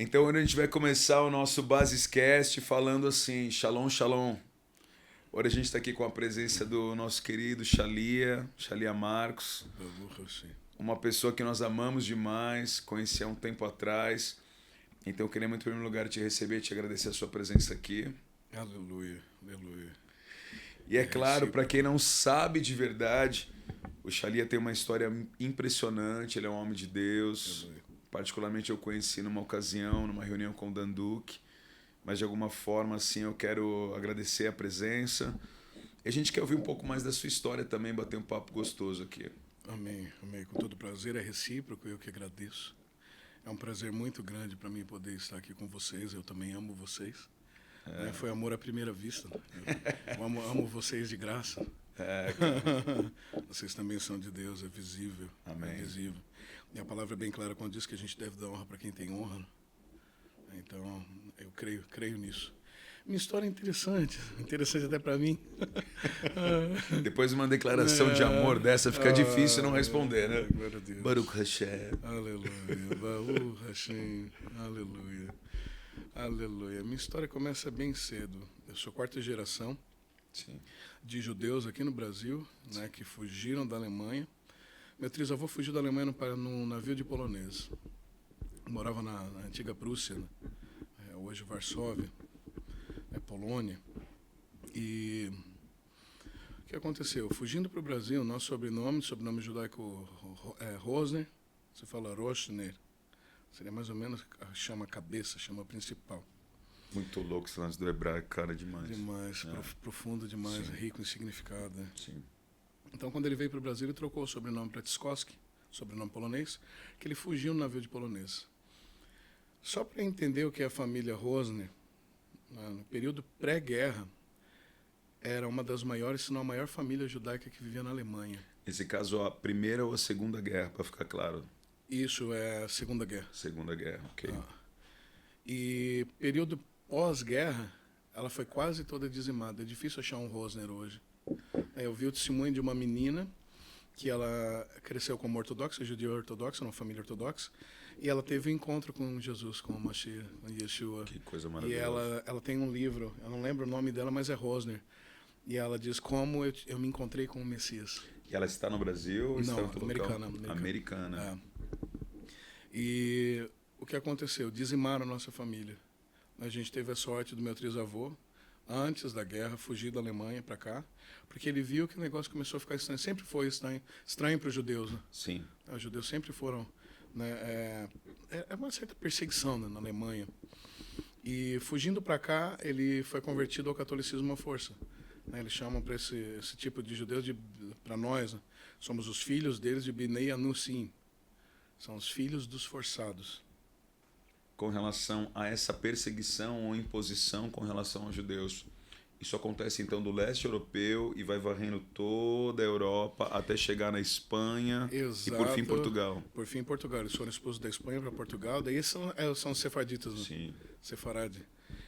Então, hoje a gente vai começar o nosso Basiscast falando assim, Shalom, Shalom. Hoje a gente está aqui com a presença do nosso querido Shalia Marcos, uma pessoa que nós amamos demais, conheci há um tempo atrás. Então, eu queria muito, em primeiro lugar, te receber e te agradecer a sua presença aqui. Aleluia, aleluia. E é claro, para quem não sabe de verdade, o Shalia tem uma história impressionante, ele é um homem de Deus. Aleluia. Particularmente eu conheci numa ocasião, numa reunião com o Danduque, mas de alguma forma assim eu quero agradecer a presença. E a gente quer ouvir um pouco mais da sua história também, bater um papo gostoso aqui. Amém, amém. Com todo prazer, é recíproco, eu que agradeço. É um prazer muito grande para mim poder estar aqui com vocês, eu também amo vocês. Foi amor à primeira vista. Eu amo vocês de graça. Vocês também são de Deus, é visível. Amém. É visível. E a palavra é bem clara quando diz que a gente deve dar honra para quem tem honra. Então, eu creio nisso. Minha história é interessante até para mim. Depois de uma declaração de amor dessa, fica difícil não responder, né? Glória a Deus. Baruch Hashem. Aleluia, Baruch Hashem, aleluia, aleluia. Minha história começa bem cedo. Eu sou quarta geração de judeus aqui no Brasil, né, que fugiram da Alemanha. Meu trisavô fugiu da Alemanha num navio de polonês. Morava na antiga Prússia, né? Hoje Varsóvia, Polônia. E o que aconteceu? Fugindo para o Brasil, nosso sobrenome judaico é Rosner, se fala Roshner, seria mais ou menos, chama cabeça, chama principal. Muito louco esse lance do hebraico, cara, demais. Demais, profundo demais, Sim. rico em significado. Né? Sim. Então, quando ele veio para o Brasil, ele trocou o sobrenome para Tskowski, sobrenome polonês, que ele fugiu no navio de polonês. Só para entender o que é a família Rosner, no período pré-guerra, era uma das maiores, se não a maior família judaica que vivia na Alemanha. Nesse caso, a primeira ou a segunda guerra, para ficar claro? Isso é a Segunda Guerra. Segunda guerra, ok. E período pós-guerra, ela foi quase toda dizimada. É difícil achar um Rosner hoje. Eu vi o testemunho de uma menina que ela cresceu como ortodoxa, judia ortodoxa, numa família ortodoxa, e ela teve um encontro com Jesus, com o Mashiach, com Yeshua. Que coisa maravilhosa. E ela tem um livro, eu não lembro o nome dela, mas é Rosner. E ela diz como eu me encontrei com o Messias. E ela está no Brasil ou está em outro americana, local? Americana. E o que aconteceu? Dizimaram a nossa família. A gente teve a sorte do meu trisavô, antes da guerra, fugir da Alemanha para cá, porque ele viu que o negócio começou a ficar estranho. Sempre foi estranho para os judeus. Né? Sim. Os judeus sempre foram... Né, é uma certa perseguição, né, na Alemanha. E fugindo para cá, ele foi convertido ao catolicismo à força. Né, eles chamam para esse tipo de judeus, para nós, né, somos os filhos deles de Bnei Anusim. São os filhos dos forçados. Com relação a essa perseguição ou imposição com relação aos judeus, isso acontece então do leste europeu e vai varrendo toda a Europa até chegar na Espanha. Exato. E por fim Portugal. Por fim Portugal. Eles foram expulsos da Espanha para Portugal. Daí são os sefardistas, né? Sim. Sefarade.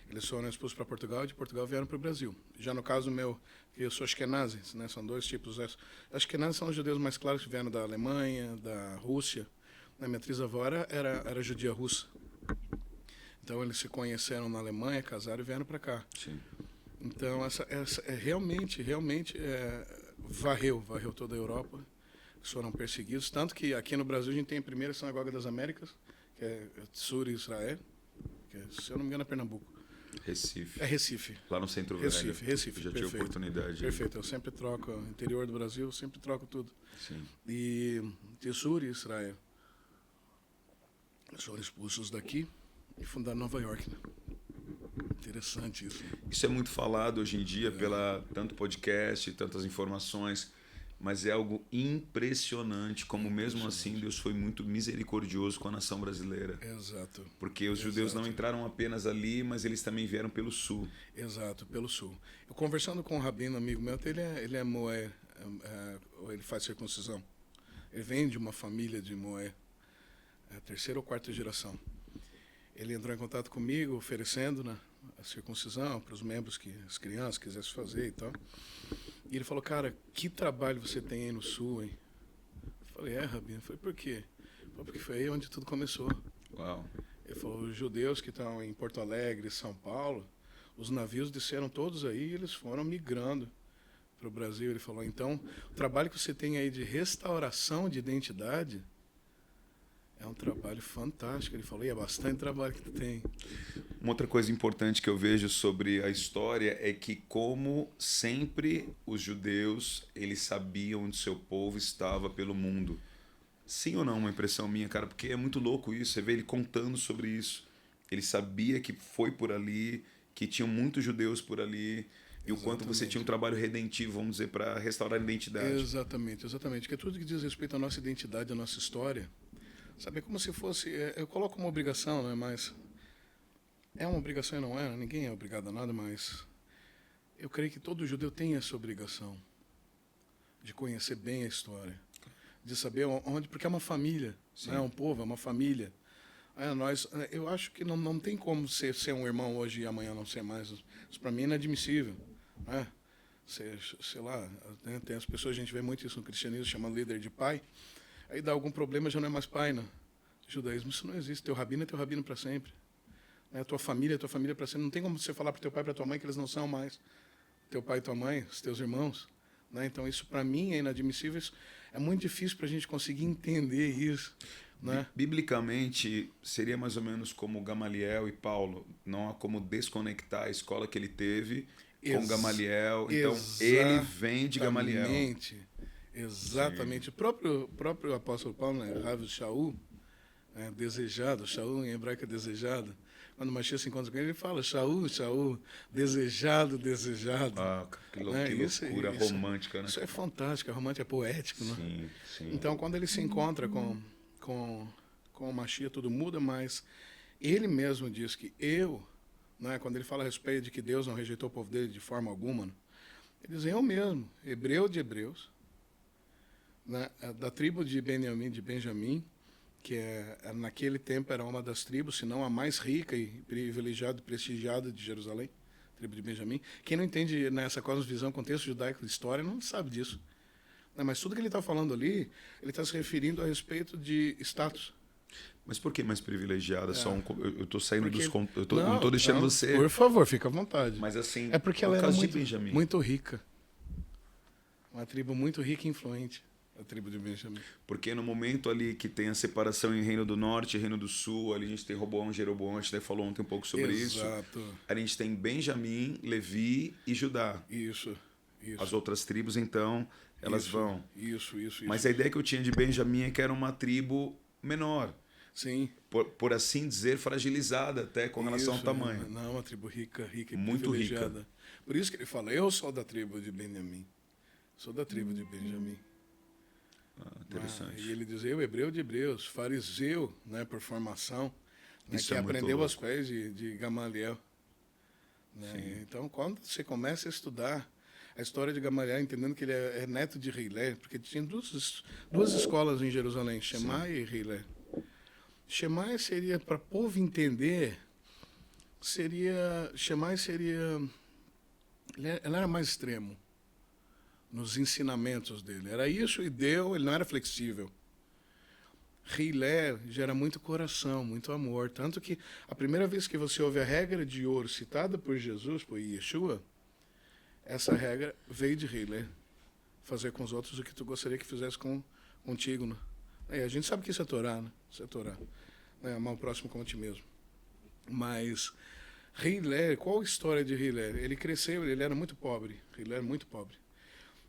Eles foram expulsos para Portugal e de Portugal vieram para o Brasil. Já no caso meu, eu sou Ashkenazi, né? São dois tipos. Ashkenazi são os judeus mais claros que vieram da Alemanha, da Rússia. Minha trisavó era judia russa. Então eles se conheceram na Alemanha, casaram e vieram para cá. Sim. Então essa realmente varreu toda a Europa. Eles foram perseguidos, tanto que aqui no Brasil a gente tem a primeira sinagoga das Américas, que é Tsuri Israel, que se eu não me engano é Pernambuco. Recife. É Recife. Lá no Centro Recife, Velho. Recife. Eu já tive oportunidade. Perfeito. Eu sempre troco interior do Brasil, eu sempre troco tudo. Sim. E Tsuri Israel. Eles foram expulsos daqui e fundaram Nova York, né? Interessante isso. Isso é muito falado hoje em dia pela tanto podcast, tantas informações, mas é algo impressionante como mesmo assim Deus foi muito misericordioso com a nação brasileira. Exato. Porque os judeus não entraram apenas ali, mas eles também vieram pelo sul. Exato, pelo sul. Eu conversando com um rabino amigo meu, ele é Moé, ele faz circuncisão. Ele vem de uma família de Moé, terceira ou quarta geração. Ele entrou em contato comigo oferecendo, né, a circuncisão para os membros, que as crianças quisessem fazer e tal. E ele falou, cara, que trabalho você tem aí no sul, hein? Eu falei, rabino. Eu falei, por quê? Ele falou, porque foi aí onde tudo começou. Uau. Ele falou, os judeus que estão em Porto Alegre, São Paulo, os navios desceram todos aí e eles foram migrando para o Brasil. Ele falou, então, o trabalho que você tem aí de restauração de identidade é um trabalho fantástico. Ele falou, e é bastante trabalho que tu tem. Uma outra coisa importante que eu vejo sobre a história é que, como sempre, os judeus, eles sabiam onde seu povo estava pelo mundo. Sim ou não, uma impressão minha, cara? Porque é muito louco isso, você vê ele contando sobre isso. Ele sabia que foi por ali, que tinham muitos judeus por ali, e o quanto você tinha um trabalho redentivo, vamos dizer, para restaurar a identidade. Exatamente, exatamente. Porque tudo que diz respeito à nossa identidade, à nossa história, sabe, é como se fosse, eu coloco uma obrigação, né, mas é uma obrigação e não é, ninguém é obrigado a nada, mas eu creio que todo judeu tem essa obrigação de conhecer bem a história, de saber onde, porque é uma família, não é um povo, é uma família. Eu acho que não tem como ser um irmão hoje e amanhã não ser mais. Isso para mim é inadmissível. Né? Sei lá, né? Tem as pessoas, a gente vê muito isso no cristianismo, chama líder de pai. Aí dá algum problema, já não é mais pai, né? Judaísmo, isso não existe. Teu rabino é teu rabino para sempre. Né? Tua família é tua família para sempre. Não tem como você falar para teu pai e para tua mãe que eles não são mais teu pai e tua mãe, os teus irmãos. Né? Então, isso para mim é inadmissível. Isso é muito difícil para a gente conseguir entender isso. Né? Biblicamente, seria mais ou menos como Gamaliel e Paulo. Não há como desconectar a escola que ele teve com Gamaliel. Então, ele vem de Gamaliel. Exatamente. O próprio apóstolo Paulo, né? Rav Shaul, desejado, Shaul em hebraico é desejado. Quando o Mashiach se encontra com ele, ele fala, Shaul, Shaul, desejado, desejado. Ah, que loucura romântica, né? Isso é fantástico, é romântico, é poético, né? Sim, sim. Então, quando ele se encontra com o Mashiach, tudo muda, mas ele mesmo diz que né, quando ele fala a respeito de que Deus não rejeitou o povo dele de forma alguma, né, ele diz, eu mesmo, hebreu de hebreus, né, da tribo de Benjamim, que naquele tempo era uma das tribos, se não a mais rica e privilegiada, prestigiada de Jerusalém, tribo de Benjamim. Quem não entende nessa cosmovisão, contexto judaico de história, não sabe disso. Mas tudo que ele está falando ali, ele está se referindo a respeito de status. Mas por que mais privilegiada? Eu estou saindo dos... Eu não estou deixando você... Por favor, fica à vontade. Mas assim, é porque ela era muito rica. Uma tribo muito rica e influente, a tribo de Benjamim. Porque no momento ali que tem a separação em Reino do Norte e Reino do Sul, ali a gente tem Roboão e Jeroboão, a gente falou ontem um pouco sobre isso. A gente tem Benjamim, Levi e Judá. Isso. As outras tribos, então... Elas vão. Isso. Mas a ideia que eu tinha de Benjamim é que era uma tribo menor. Sim. Por assim dizer, fragilizada até com relação ao tamanho. Não, uma tribo rica e muito privilegiada. Rica. Por isso que ele fala, eu sou da tribo de Benjamim. Sou da tribo de Benjamim. Interessante. E ele diz, eu, hebreu de hebreus, fariseu, né, por formação, né, que aprendeu louco. aos pés de Gamaliel. Né? Então, quando você começa a estudar a história de Gamaliel, entendendo que ele é neto de Hillel, porque tinha duas escolas em Jerusalém, Shammai e Hillel. Shammai seria, para o povo entender, Shammai seria... Ele era mais extremo nos ensinamentos dele. Era isso e ele não era flexível. Hillel gera muito coração, muito amor. Tanto que a primeira vez que você ouve a regra de ouro citada por Jesus, por Yeshua, essa regra veio de Hillel. Fazer com os outros o que tu gostaria que fizesse contigo. Né? A gente sabe que isso é Torá, né? Isso é Torá. Amar o próximo como a ti mesmo. Mas Hillel, qual a história de Hillel? Ele cresceu, ele era muito pobre. Hillel era muito pobre.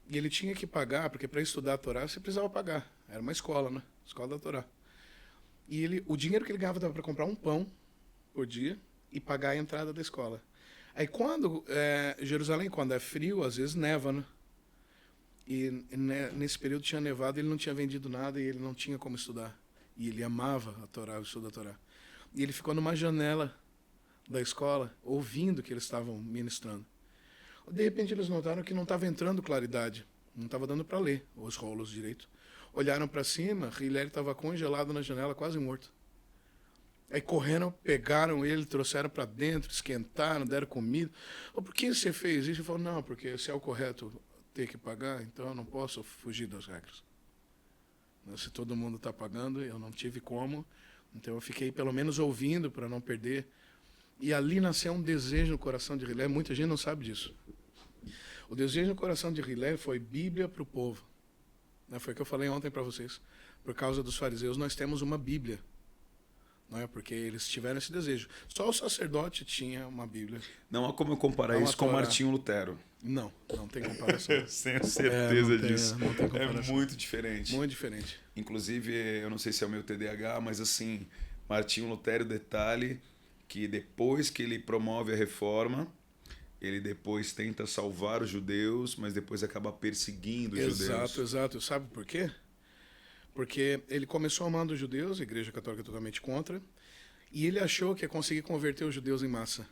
E ele tinha que pagar, porque para estudar a Torá você precisava pagar. Era uma escola, né? Escola da Torá. E o dinheiro que ele ganhava dava para comprar um pão por dia e pagar a entrada da escola. Aí Jerusalém, quando é frio, às vezes neva, né? E nesse período tinha nevado, ele não tinha vendido nada e ele não tinha como estudar. E ele amava a Torá, o estudo da Torá. E ele ficou numa janela da escola, ouvindo que eles estavam ministrando. De repente eles notaram que não estava entrando claridade, não estava dando para ler os rolos direito. Olharam para cima, Hillel estava congelado na janela, quase morto. Aí correram, pegaram ele, trouxeram para dentro, esquentaram, deram comida. Por que você fez isso? Ele falou, não, porque se é o correto ter que pagar, então eu não posso fugir das regras. Se todo mundo está pagando, eu não tive como Então eu fiquei pelo menos ouvindo para não perder. E ali nasceu um desejo no coração de Hillel. Muita gente não sabe disso. O desejo no coração de Hillel foi Bíblia para o povo. Foi o que eu falei ontem para vocês. Por causa dos fariseus, nós temos uma Bíblia. Não é? Porque eles tiveram esse desejo. Só o sacerdote tinha uma Bíblia. Não há como eu comparar isso com Martinho Lutero. Não tem comparação. Eu tenho certeza disso. Não tem comparação. É muito diferente. Muito diferente. Inclusive, eu não sei se é o meu TDAH, mas assim, Martinho Lutero, detalhe, que depois que ele promove a reforma, ele depois tenta salvar os judeus, mas depois acaba perseguindo os judeus. Exato. Sabe por quê? Porque ele começou amando os judeus, a Igreja Católica é totalmente contra, e ele achou que ia conseguir converter os judeus em massa.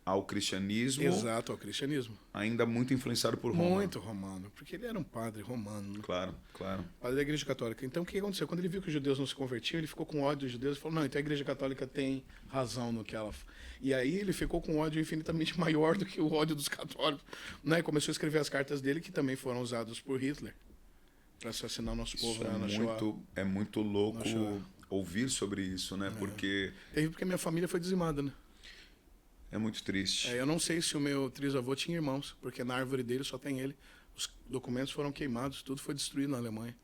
Ao cristianismo. Exato, ao cristianismo. Ainda muito influenciado por Roma. Muito romano, porque ele era um padre romano. Né? Claro. Padre da Igreja Católica. Então o que aconteceu? Quando ele viu que os judeus não se convertiam, ele ficou com ódio dos judeus e falou, não, então a Igreja Católica tem razão no que ela... E aí ele ficou com um ódio infinitamente maior do que o ódio dos católicos. Né? Começou a escrever as cartas dele, que também foram usadas por Hitler para assassinar o nosso povo. É muito louco ouvir sobre isso, né? Porque minha família foi dizimada, né? É muito triste. Eu não sei se o meu trisavô tinha irmãos, porque na árvore dele só tem ele. Os documentos foram queimados, tudo foi destruído na Alemanha.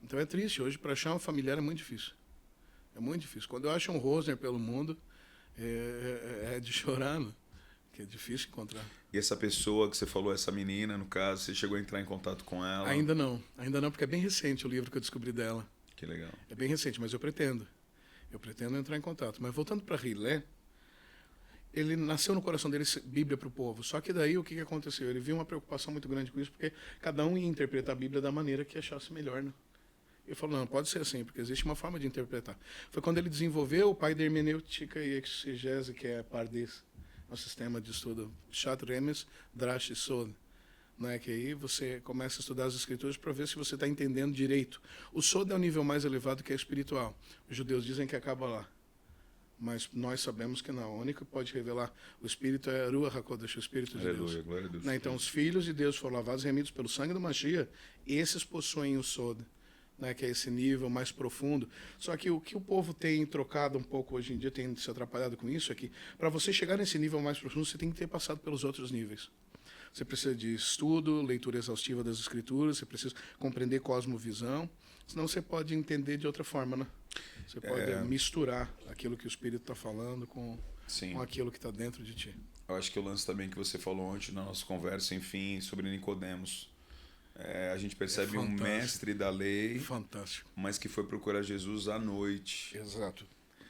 Então é triste. Hoje, para achar um familiar é muito difícil. É muito difícil. Quando eu acho um Rosner pelo mundo, é de chorar, né? Que é difícil encontrar. E essa pessoa que você falou, essa menina, no caso, você chegou a entrar em contato com ela? Ainda não, porque é bem recente o livro que eu descobri dela. Que legal. É bem recente, mas eu pretendo entrar em contato. Mas voltando para Hillel, ele nasceu no coração dele Bíblia para o povo. Só que daí o que aconteceu? Ele viu uma preocupação muito grande com isso, porque cada um ia interpretar a Bíblia da maneira que achasse melhor, né? Ele falou, não pode ser assim, porque existe uma forma de interpretar. Foi quando ele desenvolveu o pai da hermenêutica e exegese, que é Pardes, um sistema de estudo, Shat Remes, Drash e Sod. Né? Que aí você começa a estudar as escrituras para ver se você está entendendo direito. O Sod é o nível mais elevado, que é espiritual. Os judeus dizem que acaba lá. Mas nós sabemos que não. O único que pode revelar o Espírito é Ruach HaKodesh, o Espírito de Deus. Glória a Deus. Né? Então, os filhos de Deus foram lavados e remidos pelo sangue do Mashiach, esses possuem o Sod, né? Que é esse nível mais profundo. Só que o que o povo tem trocado um pouco hoje em dia, tem se atrapalhado com isso, é que para você chegar nesse nível mais profundo, você tem que ter passado pelos outros níveis. Você precisa de estudo, leitura exaustiva das Escrituras, você precisa compreender cosmovisão, senão você pode entender de outra forma, né? Você pode misturar aquilo que o Espírito está falando com aquilo que está dentro de ti. Eu acho que o lance também que você falou ontem na nossa conversa, enfim, sobre Nicodemos. A gente percebe um mestre da lei, mas que foi procurar Jesus à noite. Exato.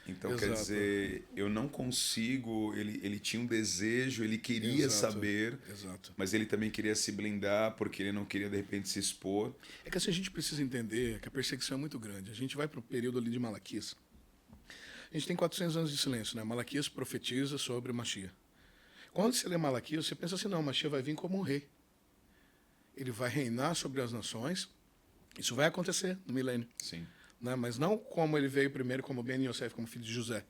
Então, quer dizer, eu não consigo... Ele tinha um desejo, ele queria saber, mas ele também queria se blindar, porque ele não queria, de repente, se expor. É que assim, a gente precisa entender que a perseguição é muito grande. A gente vai para o período ali de Malaquias. A gente tem 400 anos de silêncio, né? Malaquias profetiza sobre o Mashiach. Quando você lê Malaquias, você pensa assim, não, o Mashiach vai vir como um rei. Ele vai reinar sobre as nações. Isso vai acontecer no milênio. Sim. Né? Mas não como ele veio primeiro como Ben Yosef, como filho de José.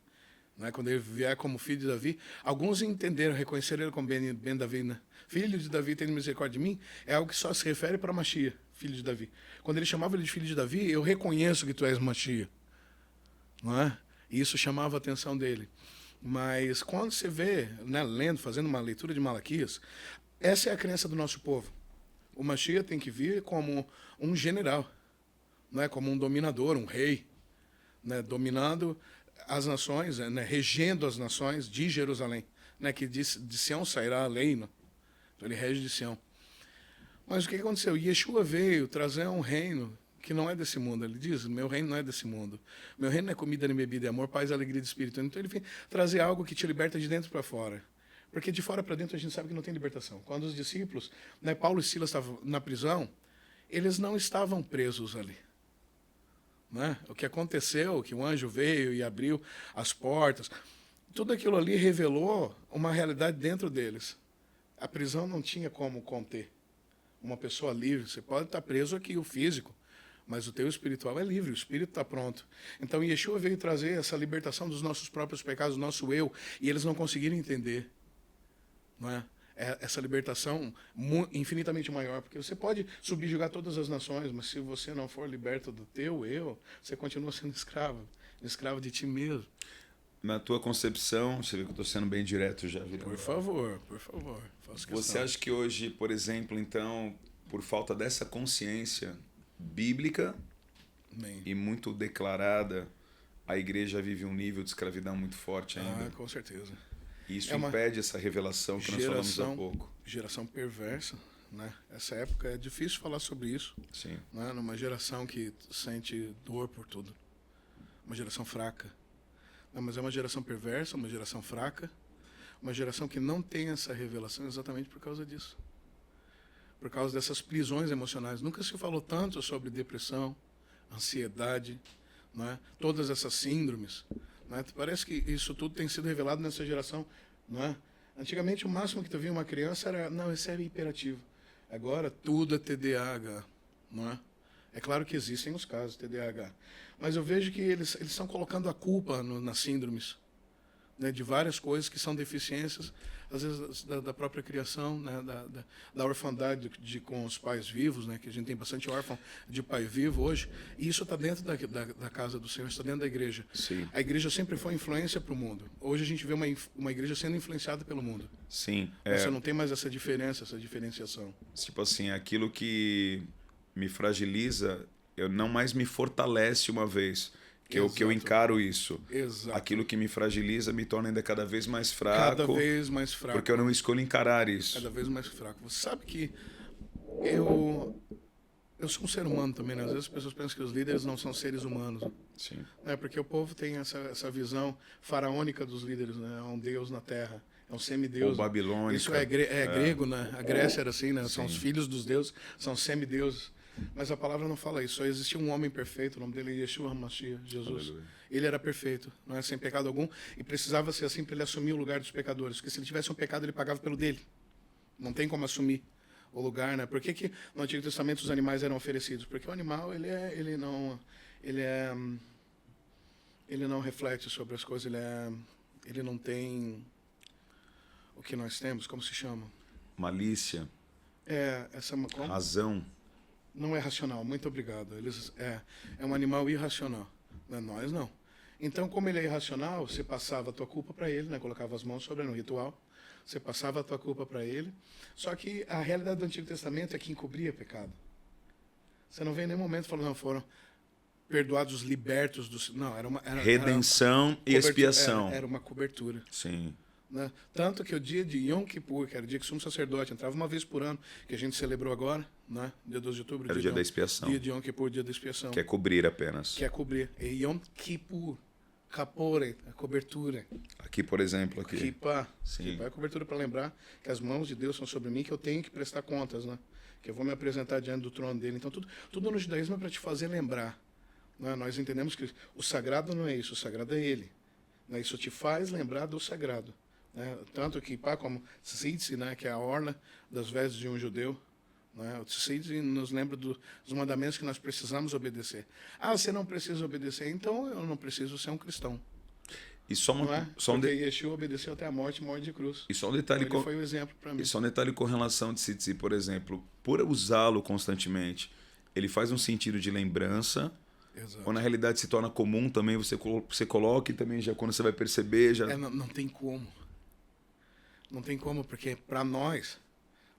Né? Quando ele vier como filho de Davi, alguns entenderam, reconheceram ele como Ben Davi. Né? Filho de Davi, tem misericórdia de mim, é algo que só se refere para Mashiach, filho de Davi. Quando ele chamava ele de filho de Davi, eu reconheço que tu és Mashiach. Não é? E isso chamava a atenção dele. Mas quando você vê, né, lendo, fazendo uma leitura de Malaquias, essa é a crença do nosso povo. O Mashiach tem que vir como um general, né, como um dominador, um rei, né, dominando as nações, né, regendo as nações de Jerusalém, né, que de Sião sairá a lei, né? Então ele rege de Sião. Mas o que aconteceu? Yeshua veio trazer um reino que não é desse mundo. Ele diz, meu reino não é desse mundo. Meu reino não é comida nem bebida, é amor, paz, alegria de espírito. Então ele vem trazer algo que te liberta de dentro para fora. Porque de fora para dentro a gente sabe que não tem libertação. Quando os discípulos, né, Paulo e Silas estavam na prisão, eles não estavam presos ali. Né? O que aconteceu, que o anjo veio e abriu as portas, tudo aquilo ali revelou uma realidade dentro deles. A prisão não tinha como conter uma pessoa livre. Você pode estar preso aqui, o físico, mas o teu espiritual é livre, o espírito está pronto. Então Yeshua veio trazer essa libertação dos nossos próprios pecados, do nosso eu, e eles não conseguiram entender. Não é? Essa libertação infinitamente maior, porque você pode subjugar todas as nações, mas se você não for liberto do teu eu, você continua sendo escravo. escravo de ti mesmo. Na tua concepção, você vê que eu estou sendo bem direto já. Por favor. Faço questão. Você acha que hoje, por exemplo, então, por falta dessa consciência bíblica e muito declarada, a igreja vive um nível de escravidão muito forte ainda? Ah, com certeza. E isso impede essa revelação que nós falamos há pouco. Geração perversa, né? Essa época é difícil falar sobre isso. Sim. Né? Numa geração que sente dor por tudo. Uma geração fraca. Não, mas é uma geração perversa, uma geração fraca, uma geração que não tem essa revelação exatamente por causa disso. Por causa dessas prisões emocionais. Nunca se falou tanto sobre depressão, ansiedade, não é? Todas essas síndromes. Não é? Parece que isso tudo tem sido revelado nessa geração. Não é? Antigamente, o máximo que tu via uma criança era, não, esse é hiperativo. Agora, tudo é TDAH. Não é? É claro que existem os casos de TDAH. Mas eu vejo que eles estão colocando a culpa nas síndromes, né, de várias coisas que são deficiências, às vezes da própria criação, né, da orfandade com os pais vivos, né, que a gente tem bastante órfão de pai vivo hoje, e isso está dentro da casa do Senhor, está dentro da igreja. Sim. A igreja sempre foi influência para o mundo. Hoje a gente vê uma igreja sendo influenciada pelo mundo. Sim. Você não tem mais essa diferença, essa diferenciação. Tipo assim, aquilo que me fragiliza, eu não mais me fortalece uma vez que eu encaro isso. Exato. Aquilo que me fragiliza me torna ainda cada vez mais fraco. Cada vez mais fraco. Porque eu não escolho encarar isso. Cada vez mais fraco. Você sabe que eu sou um ser humano também, né? Às vezes as pessoas pensam que os líderes não são seres humanos. Sim. Porque o povo tem essa visão faraônica dos líderes, né? É um deus na terra. É um semideus. Ou babilônica. Isso é grego, né? A Grécia era assim, né? São os filhos dos deuses, são semideuses. Mas a palavra não fala isso. Só existia um homem perfeito, o nome dele é Yeshua HaMashiach, Jesus. Aleluia. Ele era perfeito, não é, sem pecado algum, e precisava ser assim para ele assumir o lugar dos pecadores. Porque se ele tivesse um pecado, ele pagava pelo dele. Não tem como assumir o lugar, né? Por que no Antigo Testamento os animais eram oferecidos? Porque o animal, ele não reflete sobre as coisas, ele não tem o que nós temos, como se chama? Malícia. Como? Razão. Não é racional, muito obrigado. É um animal irracional. Nós não. Então, como ele é irracional, você passava a tua culpa para ele, né? Colocava as mãos sobre no ritual, você passava a tua culpa para ele. Só que a realidade do Antigo Testamento é que encobria pecado. Você não vê em nenhum momento falando, não, foram perdoados, libertos do... Não, era redenção e expiação. Era uma cobertura. Sim. Né? Tanto que o dia de Yom Kippur, que era o dia que o sumo sacerdote entrava uma vez por ano, que a gente celebrou agora, né? Dia 12 de outubro. Era o dia da expiação. Dia de Yom Kippur, dia da expiação. Que é cobrir apenas. Que é cobrir. E Yom Kippur, Kapore, a cobertura. Aqui, por exemplo, aqui. Kippah. Kippah é a cobertura para lembrar que as mãos de Deus são sobre mim, que eu tenho que prestar contas, né? Que eu vou me apresentar diante do trono dele. Então, tudo no judaísmo é para te fazer lembrar. Né? Nós entendemos que o sagrado não é isso, o sagrado é ele. Né? Isso te faz lembrar do sagrado. Tanto que Kippah como Tzitzi, né, que é a orla das vestes de um judeu, né, o Tzitzi nos lembra dos mandamentos que nós precisamos obedecer. Você não precisa obedecer, então eu não preciso ser um cristão. E Porque Yeshua obedeceu até a morte de cruz. E só um detalhe então, ele foi o exemplo para mim. E só um detalhe com relação a Tzitzi, por exemplo, por usá-lo constantemente, ele faz um sentido de lembrança. Exato. Ou na realidade se torna comum também, você coloca e também já quando você vai perceber já... Não tem como. Não tem como, porque para nós,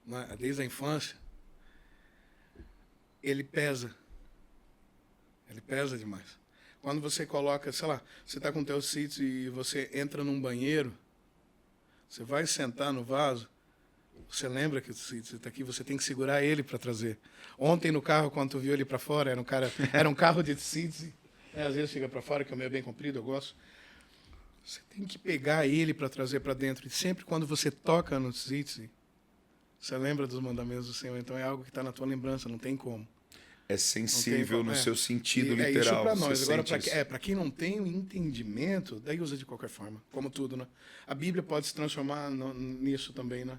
né, desde a infância, ele pesa. Ele pesa demais. Quando você coloca, sei lá, você está com o teu sítio e você entra num banheiro, você vai sentar no vaso, você lembra que o sítio está aqui, você tem que segurar ele para trazer. Ontem no carro, quando tu viu ele para fora, era um carro de sítio, às vezes fica para fora, que é o meu bem comprido, eu gosto. Você tem que pegar ele para trazer para dentro. E sempre quando você toca no tzitzi, você lembra dos mandamentos do Senhor. Então é algo que está na tua lembrança, não tem como. É sensível no seu sentido literal. É isso para nós. Agora, para quem não tem o entendimento, daí usa de qualquer forma, como tudo, né? A Bíblia pode se transformar nisso também, né?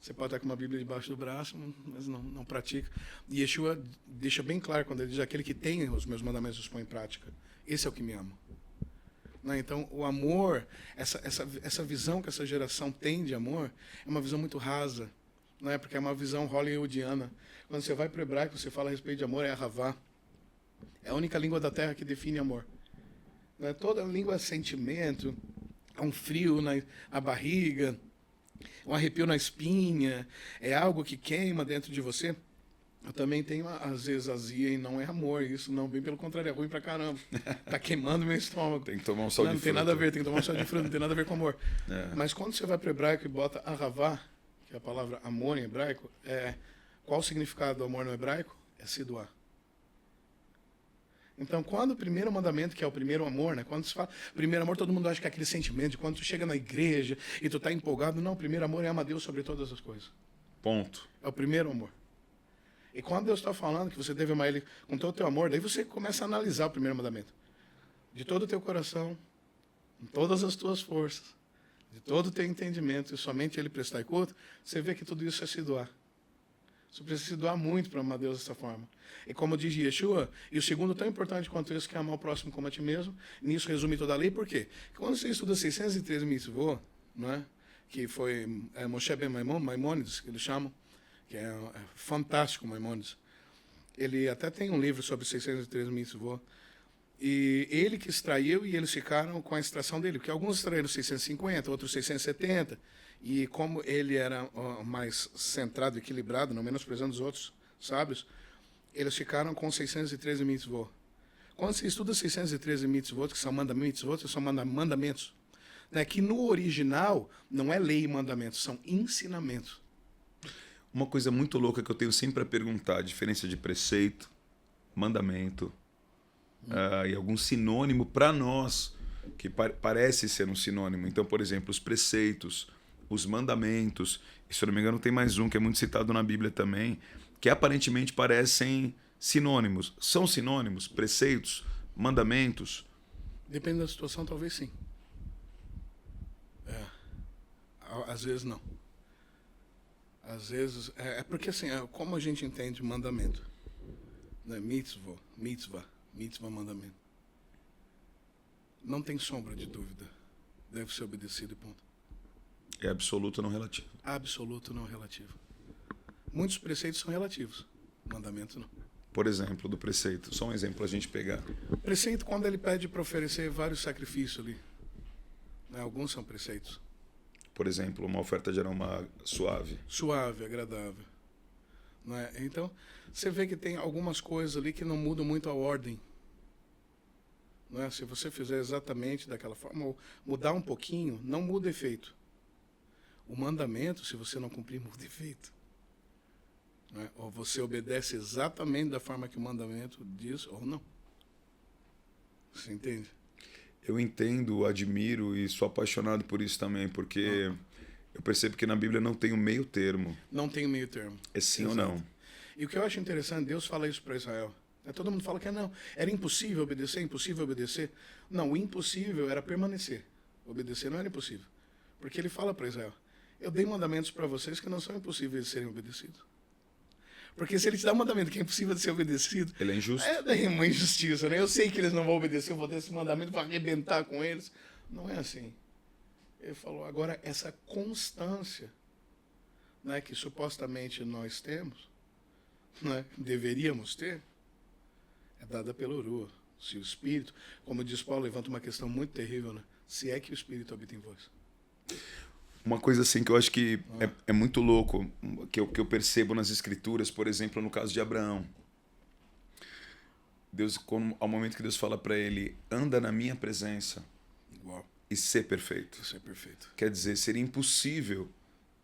Você pode estar com uma Bíblia debaixo do braço, mas não pratica. E Yeshua deixa bem claro quando ele diz, aquele que tem os meus mandamentos os põe em prática. Esse é o que me ama. Então, o amor, essa visão que essa geração tem de amor, é uma visão muito rasa, porque é uma visão hollywoodiana. Quando você vai para o hebraico, você fala a respeito de amor, é ahavá. É a única língua da terra que define amor. Né? Toda língua é sentimento, é um frio na barriga, um arrepio na espinha, é algo que queima dentro de você. Eu também tenho, às vezes, azia e não é amor. Isso não, bem pelo contrário, é ruim pra caramba. Tá queimando meu estômago. Tem que tomar um sal de fruta. Não tem nada a ver, tem que tomar um sal de fruta, não tem nada a ver com amor. Mas quando você vai para o hebraico e bota ahavá, que é a palavra amor em hebraico, qual o significado do amor no hebraico? É se doar. Então, quando o primeiro mandamento, que é o primeiro amor, né? Quando se fala primeiro amor, todo mundo acha que é aquele sentimento de quando tu chega na igreja e tu tá empolgado. Não, o primeiro amor é amar Deus sobre todas as coisas. Ponto. É o primeiro amor. E quando Deus está falando que você deve amar Ele com todo o teu amor, daí você começa a analisar o primeiro mandamento. De todo o teu coração, com todas as tuas forças, de todo o teu entendimento, e somente Ele prestar culto, você vê que tudo isso é se doar. Você precisa se doar muito para amar Deus dessa forma. E como diz Yeshua, e o segundo tão importante quanto esse, que é amar o próximo como a ti mesmo, nisso resume toda a lei. Por quê? Porque quando você estuda 613 mitzvot, né, que foi Moshe Ben Maimonides, que eles chamam, que é fantástico, Maimonides. Ele até tem um livro sobre 613 mitzvot. E ele que extraiu, e eles ficaram com a extração dele, porque alguns extraíram 650, outros 670, e como ele era mais centrado, equilibrado, não menosprezando os outros sábios, eles ficaram com 613 mitzvot. Quando você estuda 613 mitzvot, que são mitzvot, são mandamentos, né, que no original não é lei e mandamentos, são ensinamentos. Uma coisa muito louca que eu tenho sempre a perguntar, a diferença de preceito, mandamento, e algum sinônimo para nós, que parece ser um sinônimo. Então, por exemplo, os preceitos, os mandamentos, e se eu não me engano tem mais um que é muito citado na Bíblia também, que aparentemente parecem sinônimos. São sinônimos? Preceitos? Mandamentos? Depende da situação, talvez sim. Às vezes não. Às vezes, porque assim, como a gente entende mandamento, né? Mitzvah, mandamento. Não tem sombra de dúvida. Deve ser obedecido e ponto. É absoluto, não relativo. Absoluto, não relativo. Muitos preceitos são relativos, mandamento não. Por exemplo, do preceito, só um exemplo para a gente pegar. Preceito, quando ele pede para oferecer vários sacrifícios ali, né? Alguns são preceitos. Por exemplo, uma oferta de aroma suave. Suave, agradável. Não é? Então, você vê que tem algumas coisas ali que não mudam muito a ordem. Não é? Se você fizer exatamente daquela forma, ou mudar um pouquinho, não muda o efeito. O mandamento, se você não cumprir, muda o efeito. Não é? Ou você obedece exatamente da forma que o mandamento diz, ou não. Você entende? Eu entendo, admiro e sou apaixonado por isso também, porque eu percebo que na Bíblia não tem um meio termo. Não tem um meio termo. É sim Exato. ou não. E o que eu acho interessante, Deus fala isso para Israel. Todo mundo fala que não, era impossível obedecer, impossível obedecer. Não, o impossível era permanecer. Obedecer não era impossível. Porque ele fala para Israel, eu dei mandamentos para vocês que não são impossíveis de serem obedecidos. Porque se ele te dá um mandamento que é impossível de ser obedecido... Ele é injusto. É uma injustiça, né? Eu sei que eles não vão obedecer, eu vou ter esse mandamento para arrebentar com eles. Não é assim. Ele falou, agora essa constância, né, que supostamente nós temos, né, deveríamos ter, é dada pelo Urua. Se o Espírito, como diz Paulo, levanta uma questão muito terrível, né? Se é que o Espírito habita em vós. Uma coisa assim que eu acho que é muito louco, que eu percebo nas Escrituras, por exemplo, no caso de Abraão. Deus, ao momento que Deus fala para ele, anda na minha presença e ser perfeito. Ser perfeito. Quer dizer, seria impossível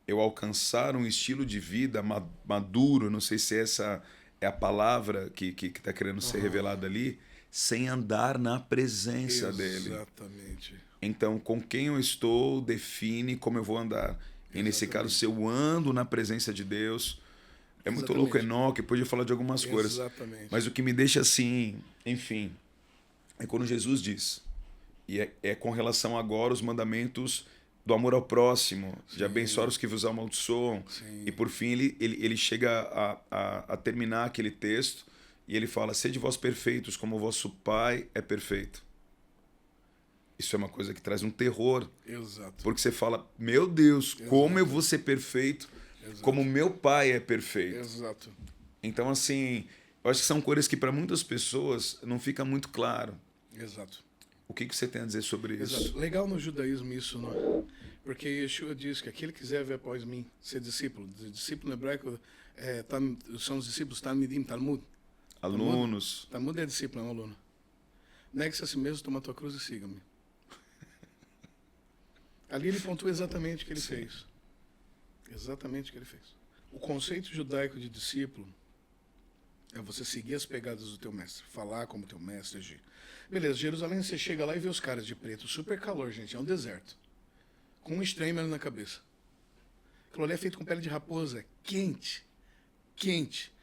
eu alcançar um estilo de vida maduro, não sei se essa é a palavra que está querendo ser revelada ali, sem andar na presença dele. Exatamente. Então, com quem eu estou define como eu vou andar. E nesse caso, se eu ando na presença de Deus... É muito louco, Enoque, podia falar de algumas coisas. Exatamente. Mas o que me deixa assim, enfim, é quando Jesus diz. E é com relação agora aos mandamentos do amor ao próximo, de abençoar os que vos amaldiçoam. E por fim ele chega a terminar aquele texto e ele fala, sede vós perfeitos como o vosso Pai é perfeito. Isso é uma coisa que traz um terror. Exato. Porque você fala, meu Deus, como eu vou ser perfeito como meu Pai é perfeito. Exato. Então, assim, eu acho que são coisas que para muitas pessoas não fica muito claro. Exato. O que você tem a dizer sobre isso? Exato. Legal no judaísmo isso, não é? Porque Yeshua diz que aquele que quiser vir após mim, ser discípulo. Discípulo no hebraico são os discípulos Talmidim, Talmud. Alunos. Talmud é discípulo, é um aluno. Negue-se a si mesmo, toma a tua cruz e siga-me. Ali ele pontua exatamente o que ele fez. Exatamente o que ele fez. O conceito judaico de discípulo é você seguir as pegadas do teu mestre, falar como teu mestre, agir. Beleza, Jerusalém, você chega lá e vê os caras de preto, super calor, gente, é um deserto. Com um streamer na cabeça. Aquilo ali é feito com pele de raposa, é quente. Quente.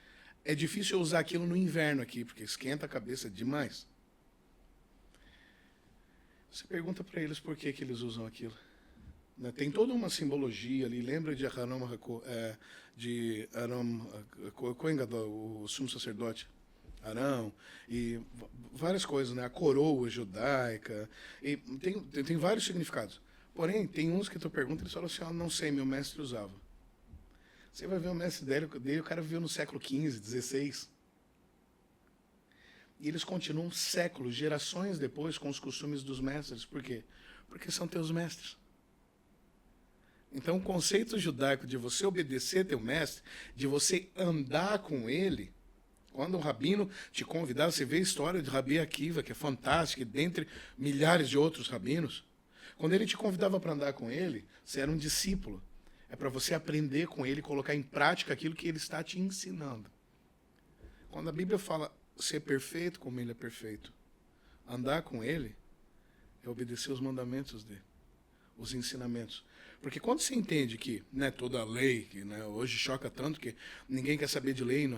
É difícil eu usar aquilo no inverno aqui, porque esquenta a cabeça demais. Você pergunta para eles por que eles usam aquilo. Tem toda uma simbologia ali. Lembra de Arão Cohen Gadol, o sumo sacerdote? Arão, e várias coisas, né? A coroa judaica. E tem vários significados. Porém, tem uns que tu pergunta, eles falam assim, não sei, meu mestre usava. Você vai ver o mestre dele, o cara viveu no século XV, XVI. E eles continuam séculos, gerações depois, com os costumes dos mestres. Por quê? Porque são teus mestres. Então, o conceito judaico de você obedecer teu mestre, de você andar com ele, quando o rabino te convidava, você vê a história de Rabi Akiva, que é fantástica, dentre milhares de outros rabinos. Quando ele te convidava para andar com ele, você era um discípulo. É para você aprender com ele, colocar em prática aquilo que ele está te ensinando. Quando a Bíblia fala ser perfeito como ele é perfeito, andar com ele é obedecer os mandamentos dele, os ensinamentos. Porque quando você entende que toda a lei, que hoje choca tanto que ninguém quer saber de lei,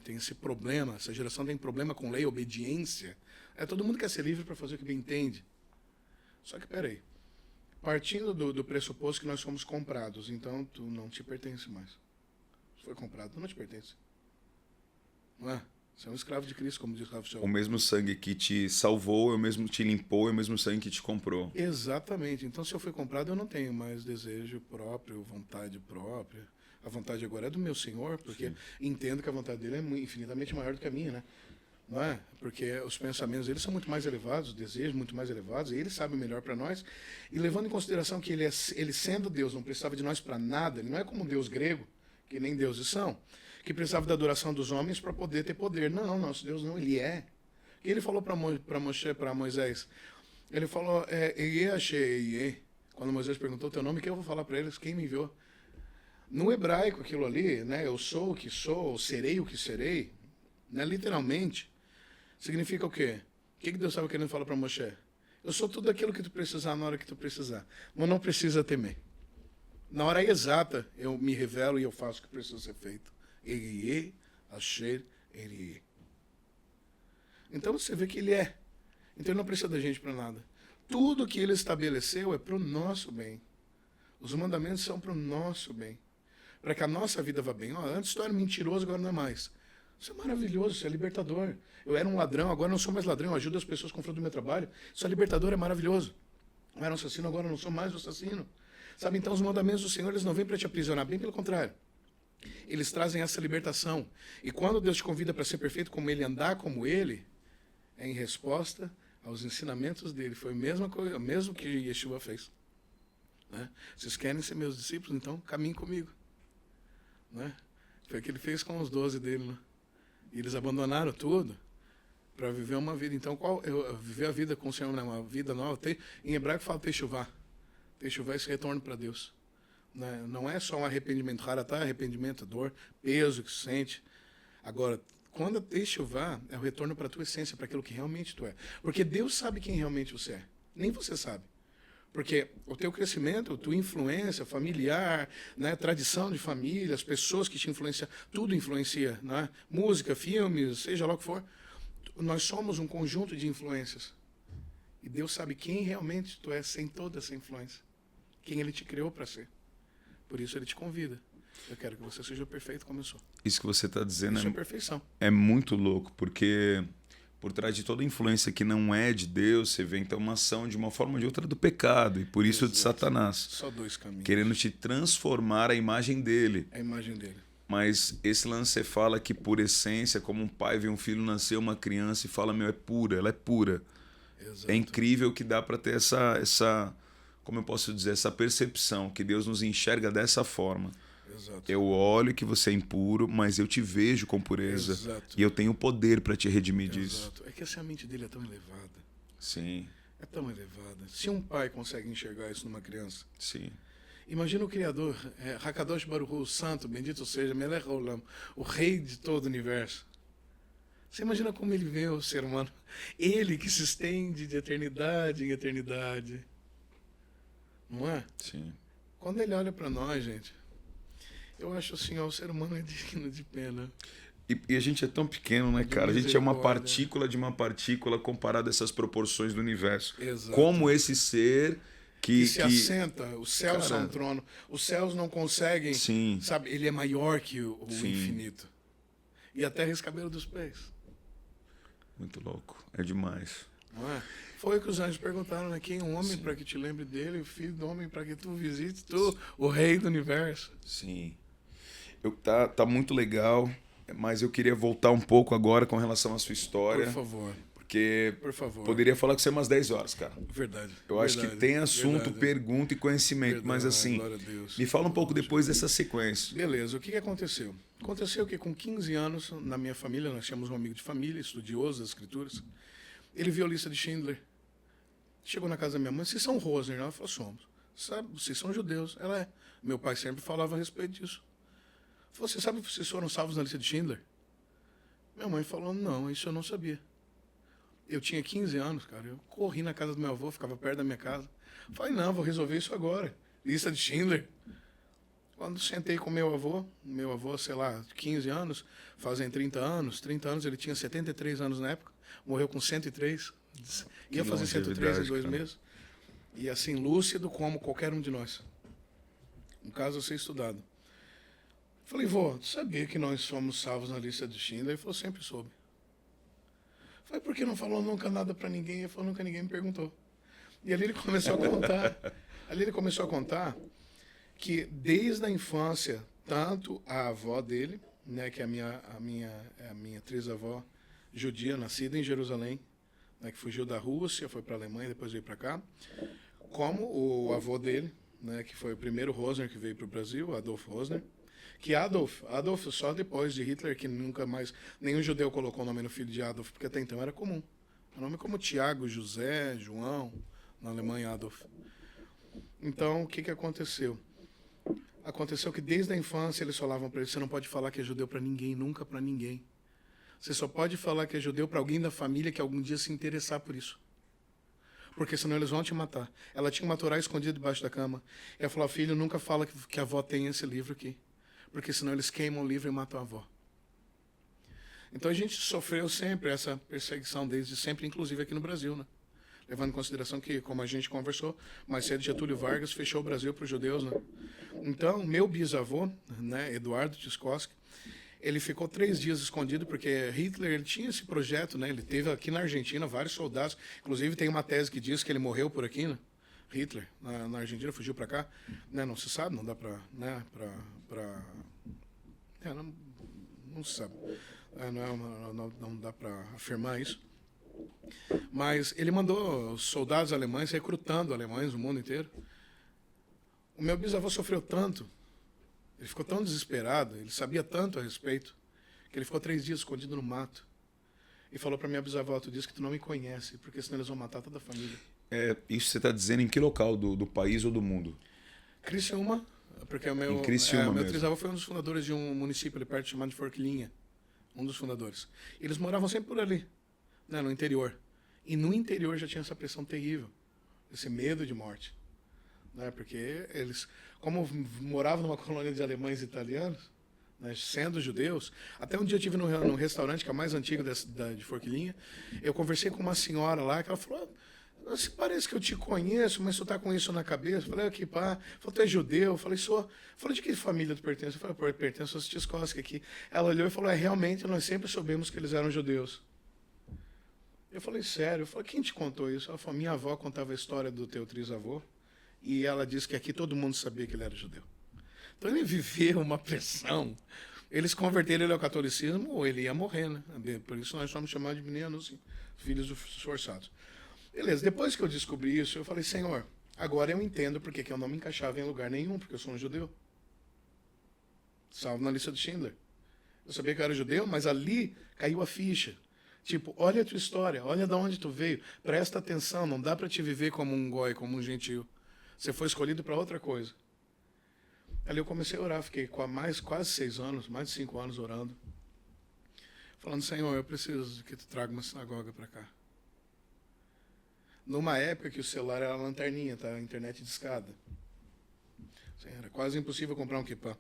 tem esse problema, essa geração tem problema com lei, obediência. Todo mundo quer ser livre para fazer o que bem entende. Só que, peraí, partindo do pressuposto que nós fomos comprados, então tu não te pertence mais. Se foi comprado, tu não te pertence. Não é? Você é um escravo de Cristo, como diz o Rav Shaul. O mesmo sangue que te salvou, é o mesmo que te limpou, é o mesmo sangue que te comprou. Exatamente. Então, se eu fui comprado, eu não tenho mais desejo próprio, vontade própria. A vontade agora é do meu Senhor, porque entendo que a vontade dele é infinitamente maior do que a minha, né? Não é? Porque os pensamentos dele são muito mais elevados, os desejos muito mais elevados, e ele sabe o melhor para nós. E levando em consideração que ele sendo Deus, não precisava de nós para nada, ele não é como um Deus grego, que nem deuses são, que precisava da adoração dos homens para poder ter poder. Não, nosso Deus não, ele é. E ele falou para Moisés, ele falou, quando Moisés perguntou o teu nome, que eu vou falar para eles, quem me enviou? No hebraico, aquilo ali, eu sou o que sou, serei o que serei, literalmente, significa o quê? O que Deus estava querendo falar para Moisés? Eu sou tudo aquilo que tu precisar na hora que tu precisar, mas não precisa temer. Na hora exata, eu me revelo e eu faço o que precisa ser feito. Erie, Asher, Erie. Então você vê que ele é. Então ele não precisa da gente para nada. Tudo que ele estabeleceu é para o nosso bem. Os mandamentos são para o nosso bem. Para que a nossa vida vá bem. Antes tu era mentiroso, agora não é mais. Isso é maravilhoso, isso é libertador. Eu era um ladrão, agora não sou mais ladrão. Eu ajudo as pessoas com o fruto do meu trabalho. Isso é libertador, é maravilhoso. Eu era um assassino, agora não sou mais um assassino. Sabe, então os mandamentos do Senhor, eles não vêm para te aprisionar, bem pelo contrário. Eles trazem essa libertação. E quando Deus te convida para ser perfeito como ele, andar como ele, é em resposta aos ensinamentos dele. Foi a mesma coisa, o mesmo que Yeshua fez. Vocês querem ser meus discípulos? Então caminhem comigo. Foi o que ele fez com os 12 dele. E eles abandonaram tudo para viver uma vida. Então, viver a vida com o Senhor, uma vida nova. Em hebraico fala Teshuvah. Teshuvah é esse retorno para Deus. Não é só um arrependimento, haratá, arrependimento, dor, peso que se sente. Agora, quando a Teshuvah é o retorno para a tua essência, para aquilo que realmente tu é. Porque Deus sabe quem realmente você é. Nem você sabe. Porque o teu crescimento, tua influência familiar, tradição de família, as pessoas que te influenciam, tudo influencia. Música, filmes, seja lá o que for. Nós somos um conjunto de influências. E Deus sabe quem realmente tu é sem toda essa influência. Quem Ele te criou para ser. Por isso Ele te convida. Eu quero que você seja perfeito como eu sou. Isso que você está dizendo isso é perfeição. É muito louco, porque por trás de toda influência que não é de Deus, você vê então uma ação de uma forma ou de outra do pecado, e por isso de Satanás. Só dois caminhos. Querendo te transformar a imagem dele. A imagem dele. Mas esse lance você fala que por essência, como um pai vê um filho nascer, uma criança, e fala, é pura, ela é pura. Exato. É incrível que dá para ter essa, como eu posso dizer, essa percepção, que Deus nos enxerga dessa forma. Exato. Eu olho que você é impuro, mas eu te vejo com pureza. Exato. E eu tenho o poder para te redimir disso. Exato. É que essa mente dele é tão elevada. Sim. É tão elevada. Se um pai consegue enxergar isso numa criança, Sim. imagina o Criador, Hakadosh Baruch Hu, o Santo, bendito seja, Melech Olam, o Rei de todo o universo. Você imagina como ele vê o ser humano? Ele que se estende de eternidade em eternidade. Não é? Sim. Quando ele olha para nós, gente, eu acho assim, ó, o ser humano é digno de pena. E a gente é tão pequeno, né, cara? A gente é uma partícula de uma partícula comparado a essas proporções do universo. Exato. Como esse ser que se assenta, os céus cara, são um trono. Os céus não conseguem, sim. sabe? Ele é maior que o Sim. infinito. E a terra é escabelo dos pés. Muito louco. É demais. Não é? Foi o que os anjos perguntaram, né? Quem é um homem Sim. para que te lembre dele, o filho do homem para que tu visites, tu, o rei do universo. Sim. Tá muito legal, mas eu queria voltar um pouco agora com relação à sua história. Por favor. Porque Por favor. poderia falar com você umas 10 horas, cara. Verdade. Eu acho que tem assunto, pergunta e conhecimento, Verdade, mas assim, glória a Deus. me fala um pouco depois dessa sequência. Beleza, o que aconteceu? Aconteceu que com 15 anos, na minha família, nós tínhamos um amigo de família, estudioso das escrituras, ele viu a lista de Schindler. Chegou na casa da minha mãe, vocês são Rosner? Ela falou, somos. Sabe, vocês são judeus. Ela é. Meu pai sempre falava a respeito disso. Falou, você sabe que vocês foram salvos na lista de Schindler? Minha mãe falou, não, isso eu não sabia. Eu tinha 15 anos, cara, eu corri na casa do meu avô, ficava perto da minha casa. Falei, não, vou resolver isso agora. Lista de Schindler. Quando sentei com meu avô, sei lá, 15 anos, fazem 30 anos, ele tinha 73 anos na época, morreu com 103, ia fazer 103 em 2 meses. E assim, lúcido como qualquer um de nós. Um caso a ser estudado. Falei, vô, tu sabia que nós somos salvos na lista de Schindler? Ele falou, sempre soube. Falei, por que não falou nunca nada para ninguém? Ele falou, nunca ninguém me perguntou. E ali ele começou a contar, que desde a infância, tanto a avó dele, né, que é a minha trisavó judia, nascida em Jerusalém, né, que fugiu da Rússia, foi para a Alemanha, depois veio para cá, como o avô dele, né, que foi o primeiro Rosner que veio para o Brasil, Adolf Rosner, que Adolf só depois de Hitler, que nunca mais, nenhum judeu colocou o nome no filho de Adolf, porque até então era comum. O nome como Tiago, José, João, na Alemanha Adolf. Então, o que aconteceu? Aconteceu que desde a infância eles falavam para ele, você não pode falar que é judeu para ninguém, nunca para ninguém. Você só pode falar que é judeu para alguém da família que algum dia se interessar por isso. Porque senão eles vão te matar. Ela tinha uma Torá escondida debaixo da cama. Ela falou, filho, nunca fala que a avó tem esse livro aqui. Porque senão eles queimam o livro e matam a avó. Então a gente sofreu sempre essa perseguição desde sempre, inclusive aqui no Brasil, né? Levando em consideração que, como a gente conversou, mais cedo Getúlio Vargas fechou o Brasil para os judeus, né? Então, meu bisavô, né, Eduardo Tchaikovsky, ele ficou 3 dias escondido, porque Hitler ele tinha esse projeto, né? Ele teve aqui na Argentina vários soldados, inclusive tem uma tese que diz que ele morreu por aqui, né? Hitler, na Argentina, fugiu para cá, né? Não se sabe, não dá para, né? Não se sabe, não dá para afirmar isso. Mas ele mandou soldados alemães recrutando alemães no mundo inteiro. O meu bisavô sofreu tanto, ele ficou tão desesperado, ele sabia tanto a respeito, que ele ficou 3 dias escondido no mato. E falou para minha bisavó, tu diz que tu não me conhece, porque senão eles vão matar toda a família. Isso você está dizendo em que local do país ou do mundo? Criciúma, porque o meu trisavô foi um dos fundadores de um município ali perto chamado de Forquilinha. Um dos fundadores. E eles moravam sempre por ali, né, no interior. E no interior já tinha essa pressão terrível, esse medo de morte. Né, porque eles, como moravam numa colônia de alemães e italianos, né, sendo judeus, até um dia eu estive num restaurante que é o mais antigo de Forquilinha, eu conversei com uma senhora lá, que ela falou, parece que eu te conheço, mas tu tá com isso na cabeça. Eu falei, aqui, pá. Falei, tu é judeu? Eu falei, sou. Falei, de que família tu pertence? Eu falei, eu pertenço aos Tchaikovsky aqui. Ela olhou e falou, realmente, nós sempre soubemos que eles eram judeus. Eu falei, sério? Eu falei, quem te contou isso? Ela falou, minha avó contava a história do teu trisavô, e ela disse que aqui todo mundo sabia que ele era judeu. Então ele viveu uma pressão. Eles converteram ele ao catolicismo, ou ele ia morrer, né? Por isso nós somos chamados de meninos, filhos esforçados. Beleza, depois que eu descobri isso, eu falei, Senhor, agora eu entendo porque que eu não me encaixava em lugar nenhum, porque eu sou um judeu. Salvo na lista de Schindler. Eu sabia que eu era judeu, mas ali caiu a ficha. Tipo, olha a tua história, olha de onde tu veio, presta atenção, não dá para te viver como um goi, como um gentil. Você foi escolhido para outra coisa. Ali eu comecei a orar, fiquei quase 6 anos, mais de 5 anos orando. Falando, Senhor, eu preciso que tu traga uma sinagoga para cá. Numa época que o celular era lanterninha, tá? A internet de escada. Era quase impossível comprar um kippah.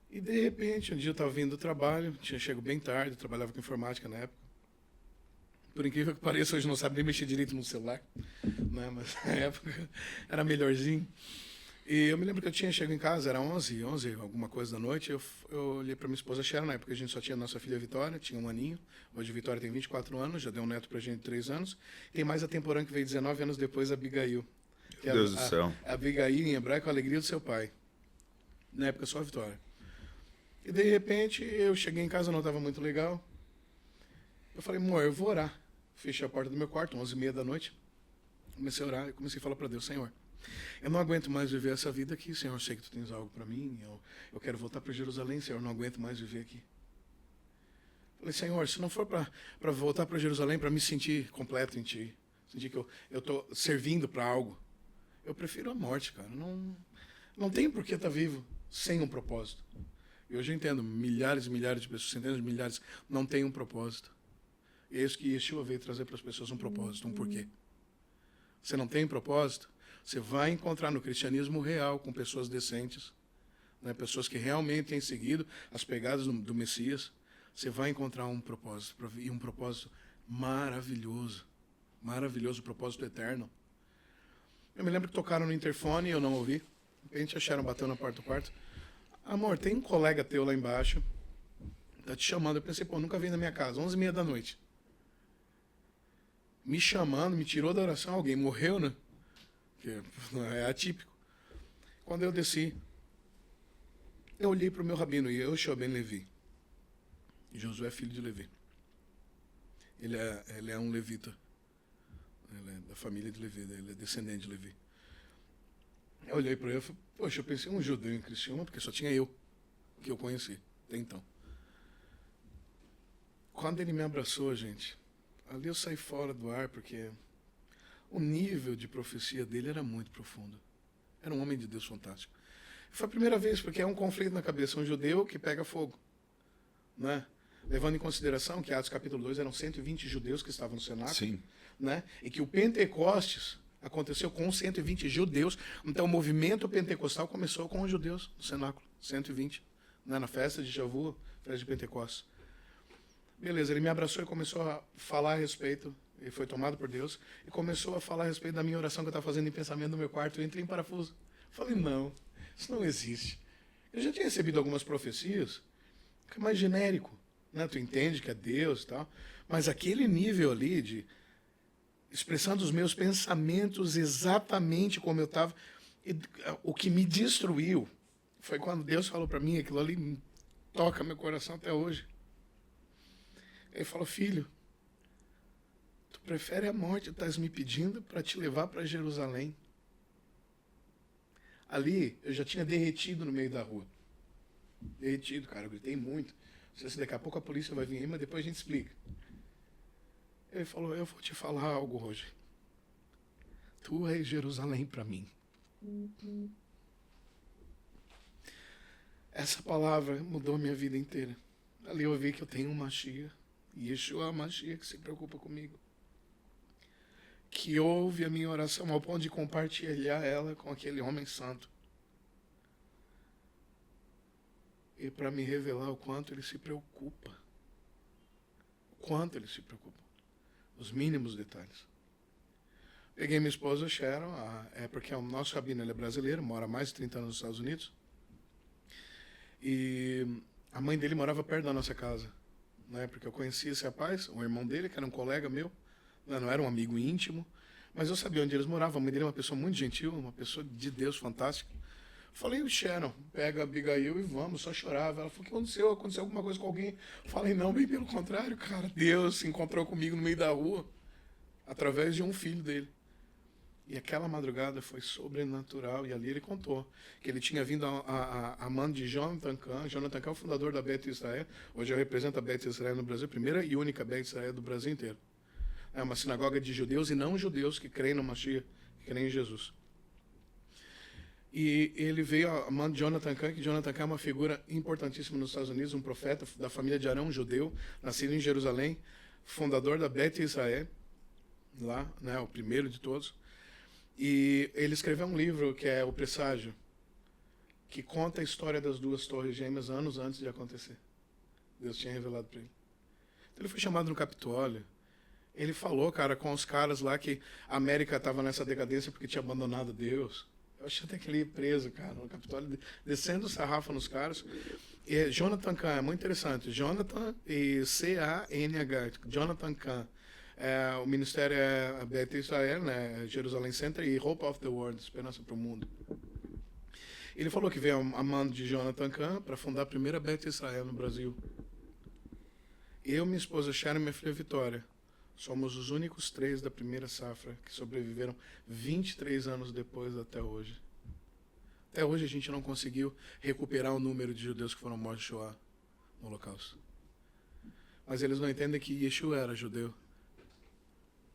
E de repente, um dia eu estava vindo do trabalho, tinha chego bem tarde, trabalhava com informática na época. Por incrível que pareça, hoje não sabe nem mexer direito no celular, né? Mas na época era melhorzinho. E eu me lembro que eu tinha chego em casa, era 11, alguma coisa da noite, eu olhei para minha esposa Sharon, na época a gente só tinha nossa filha Vitória, tinha 1 aninho, hoje a Vitória tem 24 anos, já deu um neto pra gente de 3 anos, tem mais a temporã que veio 19 anos depois, a Abigail. Meu Deus do céu. A Abigail, em hebraico, a alegria do seu pai. Na época só a Vitória. E de repente, eu cheguei em casa, não estava muito legal. Eu falei, amor, eu vou orar. Fechei a porta do meu quarto, 11h30 da noite. Comecei a orar e comecei a falar para Deus, Senhor, eu não aguento mais viver essa vida aqui, Senhor, eu sei que tu tens algo para mim, eu quero voltar para Jerusalém, Senhor, eu não aguento mais viver aqui. Falei, Senhor, se não for para voltar para Jerusalém, para me sentir completo em Ti, sentir que eu estou servindo para algo, eu prefiro a morte, cara. Não tem por que estar vivo sem um propósito. E hoje eu entendo, milhares e milhares de pessoas, centenas de milhares, não têm um propósito. E é isso que Yeshua veio trazer para as pessoas, um propósito, um porquê. Você não tem propósito, você vai encontrar no cristianismo real, com pessoas decentes, né, pessoas que realmente têm seguido as pegadas do Messias, você vai encontrar um propósito, e um propósito maravilhoso, maravilhoso, um propósito eterno. Eu me lembro que tocaram no interfone e eu não ouvi. De repente acharam, bateu na porta do quarto. Amor, tem um colega teu lá embaixo, tá te chamando. Eu pensei, pô, nunca vem na minha casa, 11h30 da noite. Me chamando, me tirou da oração, alguém morreu, né? Que é atípico. Quando eu desci, eu olhei para o meu rabino, e Yehoshua ben Levi. Josué é filho de Levi. Ele é um levita. Ele é da família de Levi, ele é descendente de Levi. Eu olhei para ele e falei, poxa, eu pensei um judeu em Criciúma, porque só tinha eu que eu conheci até então. Quando ele me abraçou, gente, ali eu saí fora do ar, porque o nível de profecia dele era muito profundo. Era um homem de Deus fantástico. Foi a primeira vez, porque é um conflito na cabeça, um judeu que pega fogo, né? Levando em consideração que Atos capítulo 2 eram 120 judeus que estavam no cenáculo. Sim. Né? E que o Pentecostes aconteceu com 120 judeus. Então o movimento pentecostal começou com os judeus no cenáculo, 120, né? Na festa de Shavuot, festa de Pentecostes. Beleza, ele me abraçou e começou a falar a respeito, ele foi tomado por Deus, e começou a falar a respeito da minha oração que eu estava fazendo em pensamento no meu quarto. Eu entrei em parafuso. Falei, não, isso não existe. Eu já tinha recebido algumas profecias, que é mais genérico, né? Tu entende que é Deus e tal, mas aquele nível ali de expressando os meus pensamentos exatamente como eu estava. O que me destruiu foi quando Deus falou para mim, aquilo ali me toca meu coração até hoje. Ele falou, filho, tu prefere a morte, estás me pedindo para te levar para Jerusalém. Ali, eu já tinha derretido no meio da rua. Derretido, cara, eu gritei muito. Não sei se daqui a pouco a polícia vai vir aí, mas depois a gente explica. Ele falou, eu vou te falar algo hoje. Tu és Jerusalém para mim. Essa palavra mudou minha vida inteira. Ali eu vi que eu tenho um Mashiach. E Yeshua é o Mashiach que se preocupa comigo. Que ouve a minha oração ao ponto de compartilhar ela com aquele homem santo. E para me revelar o quanto ele se preocupa. O quanto ele se preocupa. Os mínimos detalhes. Peguei minha esposa Sharon, porque o nosso rabino ele é brasileiro, mora há mais de 30 anos nos Estados Unidos. E a mãe dele morava perto da nossa casa, né? Porque eu conhecia esse rapaz, o irmão dele, que era um colega meu, não era um amigo íntimo, mas eu sabia onde eles moravam. A mãe dele é uma pessoa muito gentil, uma pessoa de Deus fantástica. Falei, o Sharon, pega a Abigail e vamos, só chorava. Ela falou, o que aconteceu? Aconteceu alguma coisa com alguém? Falei, não, bem pelo contrário, cara. Deus se encontrou comigo no meio da rua. através de um filho dele. E aquela madrugada foi sobrenatural. E ali ele contou que ele tinha vindo a mão de Jonathan Cahn. Jonathan Cahn é o fundador da Beth Israel. Hoje representa a Beth Israel no Brasil, a primeira e única Beth Israel do Brasil inteiro. É uma sinagoga de judeus e não judeus que creem no Mashiach, que creem em Jesus. E ele veio a mão de Jonathan Cahn, que Jonathan Cahn é uma figura importantíssima nos Estados Unidos, um profeta da família de Arão, judeu, nascido em Jerusalém, fundador da Beth Israel, lá, né, o primeiro de todos. E ele escreveu um livro que é O Presságio, que conta a história das duas torres gêmeas anos antes de acontecer. Deus tinha revelado para ele. Então ele foi chamado no Capitólio. Ele falou, cara, com os caras lá que a América estava nessa decadência porque tinha abandonado Deus. Eu achei até que ele ia preso, cara, no Capitólio, descendo o sarrafo nos caras. E Jonathan Cahn, é muito interessante. Jonathan e C-A-N-H, Jonathan Cahn. O ministério é a Beth Israel, né, Jerusalém Center, e Hope of the World, Esperança para o Mundo. Ele falou que veio a mão de Jonathan Cahn para fundar a primeira Beth Israel no Brasil. Eu, minha esposa Sharon e minha filha Vitória somos os únicos 3 da primeira safra que sobreviveram 23 anos depois até hoje. Até hoje a gente não conseguiu recuperar o número de judeus que foram mortos em Shoah, no Holocausto. Mas eles não entendem que Yeshua era judeu.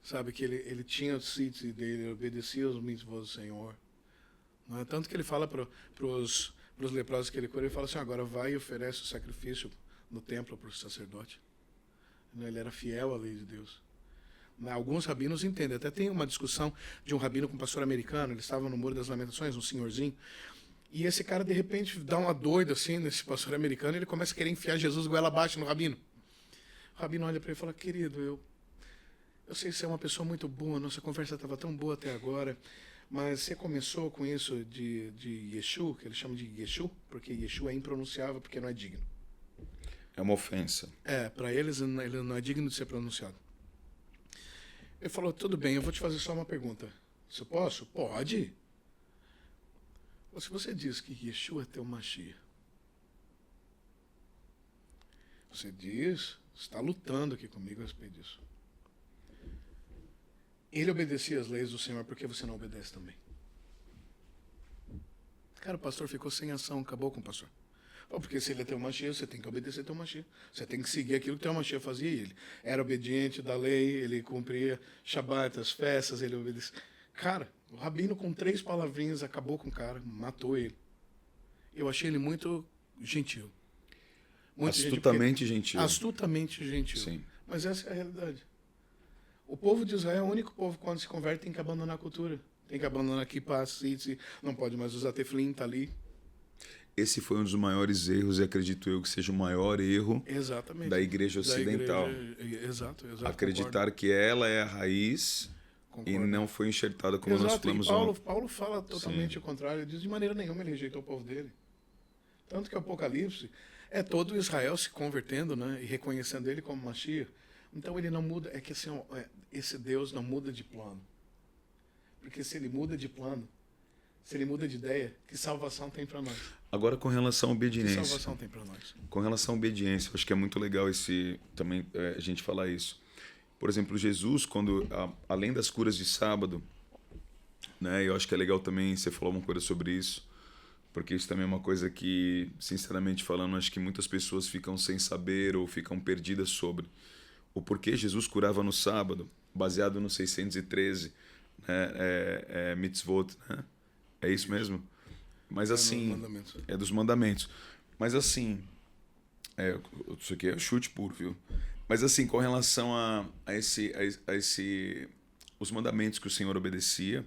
Sabe, que ele tinha os sítios dele, ele obedecia os mitzvot do Senhor. Não é? Tanto que ele fala para os leprosos que ele cura, ele fala assim, agora vai e oferece o sacrifício no templo para o sacerdote. Ele era fiel à lei de Deus. Alguns rabinos entendem. Até tem uma discussão de um rabino com um pastor americano, ele estava no Muro das Lamentações, um senhorzinho, e esse cara, de repente, dá uma doida assim nesse pastor americano e ele começa a querer enfiar Jesus goela abaixo no rabino. O rabino olha para ele e fala, querido, eu sei que você é uma pessoa muito boa, nossa conversa estava tão boa até agora, mas você começou com isso de Yeshu, que ele chama de Yeshu, porque Yeshu é impronunciável, porque não é digno. É uma ofensa. Para eles ele não é digno de ser pronunciado. Ele falou, tudo bem, eu vou te fazer só uma pergunta. Se eu posso? Pode. Se você diz que Yeshua é teu Mashiach, você diz, está lutando aqui comigo a respeito disso. Ele obedecia às leis do Senhor, por que você não obedece também? Cara, o pastor ficou sem ação, acabou com o pastor. Porque se ele é teu Mashiach, você tem que obedecer teu Mashiach. Você tem que seguir aquilo que teu Mashiach fazia. Ele era obediente da lei, ele cumpria Shabbat, as festas, ele obedecia. Cara, o rabino com 3 palavrinhas acabou com o cara, matou ele. Eu achei ele muito gentil. Muito astutamente gentil. Astutamente gentil. Sim. Mas essa é a realidade. O povo de Israel é o único povo que, quando se converte, tem que abandonar a cultura. Tem que abandonar kippah, tzitz, não pode mais usar tefilin, tá ali. Esse foi um dos maiores erros, e acredito eu que seja o maior erro da igreja ocidental. Exato. Acreditar Concordo. que ela é a raiz. Concordo. E não foi enxertada como nós falamos ontem. Paulo fala totalmente Sim. o contrário. Ele diz de maneira nenhuma ele rejeitou o povo dele. Tanto que o Apocalipse é todo Israel se convertendo, né, e reconhecendo ele como Mashiach. Então ele não muda. É que assim, esse Deus não muda de plano. Porque se ele muda de plano, se ele muda de ideia, que salvação tem para nós? Agora, com relação à obediência. Que salvação tem para nós? Com relação à obediência, eu acho que é muito legal também a gente falar isso. Por exemplo, Jesus, quando além das curas de sábado, né, eu acho que é legal também você falar uma coisa sobre isso, porque isso também é uma coisa que, sinceramente falando, acho que muitas pessoas ficam sem saber ou ficam perdidas sobre o porquê Jesus curava no sábado, baseado no 613, né, mitzvot, né? É isso mesmo? Mas assim, é dos mandamentos. Mas assim, isso aqui é chute puro, viu? Mas assim, com relação a os mandamentos que o Senhor obedecia,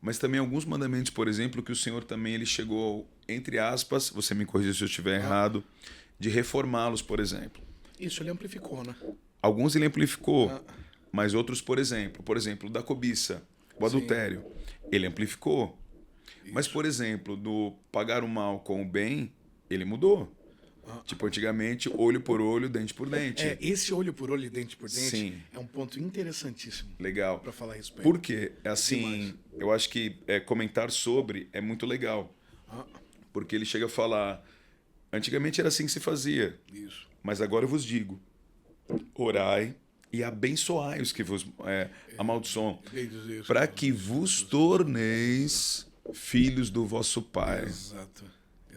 mas também alguns mandamentos, por exemplo, que o Senhor também ele chegou, entre aspas, você me corrija se eu estiver errado, de reformá-los, por exemplo. Isso ele amplificou, né? Alguns ele amplificou, mas outros, por exemplo, da cobiça, o adultério, ele amplificou. Isso. Mas, por exemplo, do pagar o mal com o bem, ele mudou. Tipo, antigamente, olho por olho, dente por dente. Esse olho por olho e dente por dente Sim. é um ponto interessantíssimo. Legal. Para falar a respeito. Por quê? Assim, eu acho que comentar sobre é muito legal. Porque ele chega a falar... Antigamente era assim que se fazia. Isso. Mas agora eu vos digo, orai E abençoai os que vos amaldiçoam, para que vos torneis filhos do vosso Pai. Exato,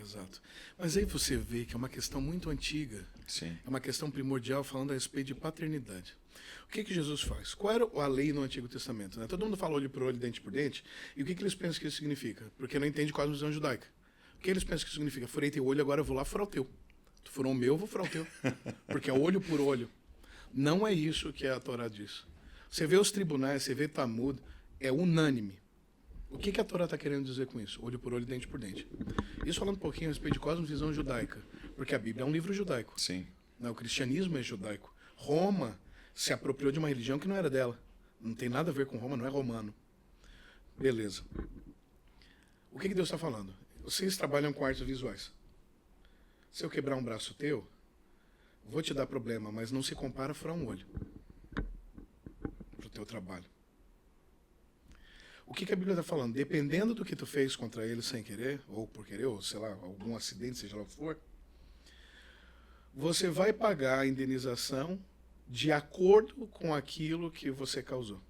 exato. Mas aí você vê que é uma questão muito antiga. Sim. É uma questão primordial falando a respeito de paternidade. O que Jesus faz? Qual era a lei no Antigo Testamento? Né? Todo mundo fala olho por olho, dente por dente. E o que eles pensam que isso significa? Porque não entende quase a visão judaica. O que eles pensam que isso significa? Furei teu olho, agora eu vou lá furar o teu. Tu furou o meu, eu vou furar o teu. Porque é olho por olho. Não é isso que a Torá diz. Você vê os tribunais, você vê Talmud, é unânime. O que a Torá está querendo dizer com isso? Olho por olho, dente por dente. Isso falando um pouquinho a respeito de cosmovisão judaica. Porque a Bíblia é um livro judaico. Sim. O cristianismo é judaico. Roma se apropriou de uma religião que não era dela. Não tem nada a ver com Roma, não é romano. Beleza. O que Deus está falando? Vocês trabalham com artes visuais. Se eu quebrar um braço teu, vou te dar problema, mas não se compara a furar um olho para o teu trabalho. O que a Bíblia está falando? Dependendo do que tu fez contra ele sem querer, ou por querer, ou sei lá, algum acidente, seja lá o que for, você vai pagar a indenização de acordo com aquilo que você causou.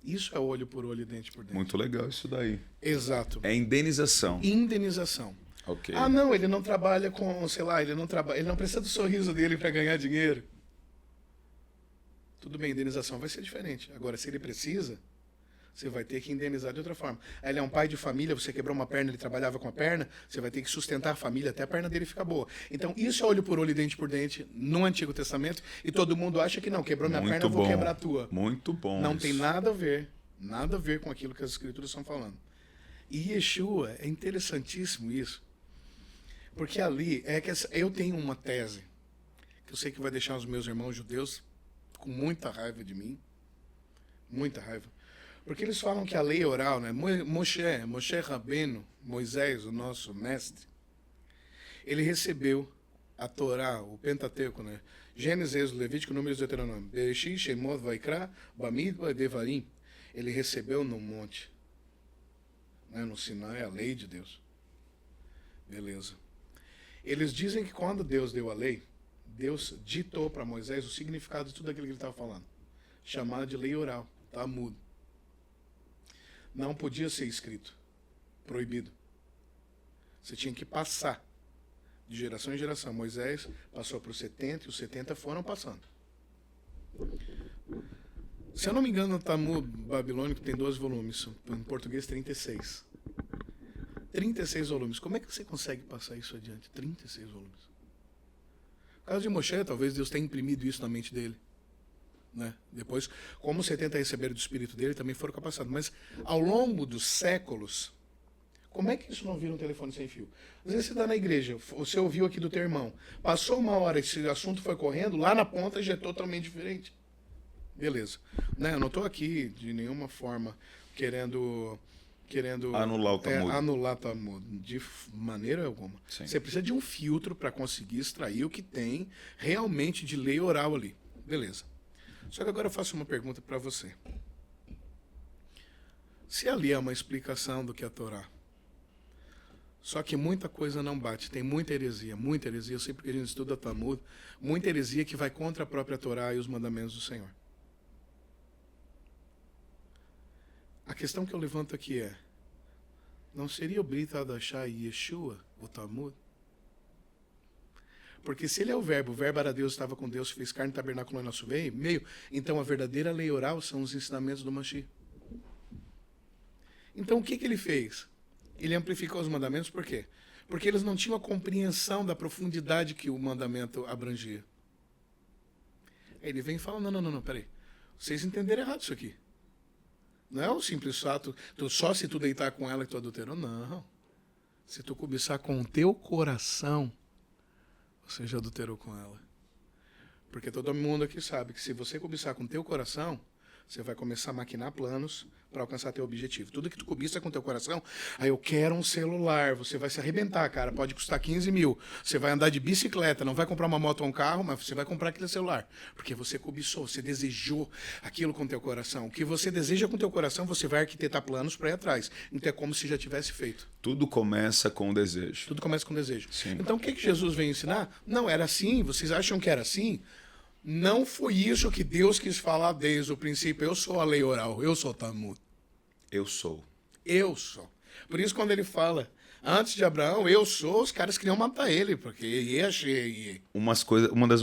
Isso é olho por olho e dente por dente. Muito legal isso daí. Exato. É indenização. Indenização. Okay. Ah, não, ele não trabalha com, sei lá, ele não precisa do sorriso dele para ganhar dinheiro. Tudo bem, a indenização vai ser diferente. Agora, se ele precisa, você vai ter que indenizar de outra forma. Ele é um pai de família, você quebrou uma perna, ele trabalhava com a perna, você vai ter que sustentar a família até a perna dele ficar boa. Então, isso é olho por olho e dente por dente no Antigo Testamento, e todo mundo acha que não, quebrou minha perna, eu vou quebrar a tua. Muito bom. Não tem nada a ver com aquilo que as Escrituras estão falando. E Yeshua, é interessantíssimo isso, porque ali, eu tenho uma tese, que eu sei que vai deixar os meus irmãos judeus com muita raiva de mim, muita raiva. Porque eles falam que a lei oral, né? Moshe Rabbeinu, Moisés, o nosso mestre, ele recebeu a Torá, o Pentateuco, né? Gênesis, Êxodo, Levítico, Números e Deuteronômio. Bereshit, Shemot, Vaikra, Bamidbar, Devarim. Ele recebeu no monte, né? No Sinai, a lei de Deus. Beleza. Eles dizem que quando Deus deu a lei, Deus ditou para Moisés o significado de tudo aquilo que ele estava falando. Chamado de lei oral, Talmud. Não podia ser escrito. Proibido. Você tinha que passar de geração em geração. Moisés passou para os 70 e os 70 foram passando. Se eu não me engano, o Talmud babilônico tem 12 volumes. Em português, 36. 36 volumes. Como é que você consegue passar isso adiante? 36 volumes. No caso de Moshe, talvez Deus tenha imprimido isso na mente dele. Né? Depois, como os 70 receberam do espírito dele, também foram capacitados. Mas, ao longo dos séculos, como é que isso não vira um telefone sem fio? Às vezes você está na igreja, você ouviu aqui do teu irmão, passou uma hora, esse assunto foi correndo, lá na ponta já é totalmente diferente. Beleza. Né? Eu não estou aqui, de nenhuma forma, querendo anular o Talmud. Anular o Talmud, de maneira alguma. Sim. Você precisa de um filtro para conseguir extrair o que tem realmente de lei oral ali. Beleza. Só que agora eu faço uma pergunta para você. Se ali é uma explicação do que é a Torá, só que muita coisa não bate, tem muita heresia, eu sei porque a gente estuda Talmud, muita heresia que vai contra a própria Torá e os mandamentos do Senhor. A questão que eu levanto aqui é, não seria o Brit Hadashah e Yeshua, o Talmud? Porque se ele é o verbo era Deus, estava com Deus, fez carne, tabernáculo em nosso meio, então a verdadeira lei oral são os ensinamentos do Mashiach. Então o que ele fez? Ele amplificou os mandamentos, por quê? Porque eles não tinham a compreensão da profundidade que o mandamento abrangia. Aí ele vem e fala, não, peraí, vocês entenderam errado isso aqui. Não é o simples fato, só se tu deitar com ela que tu adulterou, não. Se tu cobiçar com o teu coração, você já adulterou com ela. Porque todo mundo aqui sabe que se você cobiçar com o teu coração, você vai começar a maquinar planos para alcançar teu objetivo. Tudo que tu cobiça com teu coração, aí eu quero um celular, você vai se arrebentar, cara, pode custar 15 mil. Você vai andar de bicicleta, não vai comprar uma moto ou um carro, mas você vai comprar aquele celular. Porque você cobiçou, você desejou aquilo com teu coração. O que você deseja com teu coração, você vai arquitetar planos para ir atrás. Então é como se já tivesse feito. Tudo começa com o desejo. Tudo começa com desejo. Sim. Então o que Jesus vem ensinar? Não, era assim, vocês acham que era assim? Não foi isso que Deus quis falar desde o princípio. Eu sou a lei oral, eu sou o Talmud. Eu sou. Eu sou. Por isso, quando ele fala, antes de Abraão, eu sou, os caras queriam matar ele, porque Uma das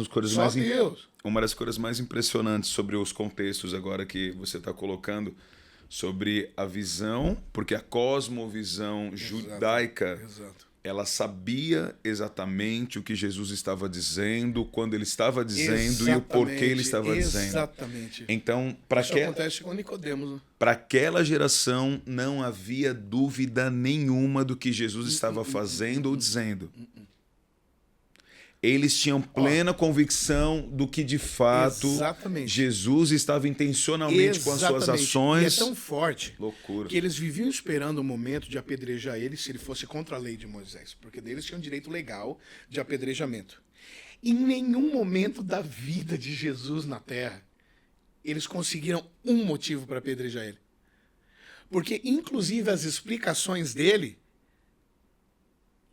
coisas só Deus. Uma das coisas mais impressionantes sobre os contextos agora que você está colocando, sobre a visão, porque a cosmovisão judaica, ela sabia exatamente o que Jesus estava dizendo, quando ele estava dizendo e o porquê ele estava dizendo. Exatamente. Então, isso acontece com Nicodemos. Né? Para aquela geração não havia dúvida nenhuma do que Jesus estava fazendo ou dizendo. Eles tinham plena convicção do que, de fato, Jesus estava intencionalmente com as suas ações. E é tão forte loucura. que eles viviam esperando o momento de apedrejar ele se ele fosse contra a lei de Moisés, porque eles tinham direito legal de apedrejamento. Em nenhum momento da vida de Jesus na Terra, eles conseguiram um motivo para apedrejar ele. Porque, inclusive, as explicações dele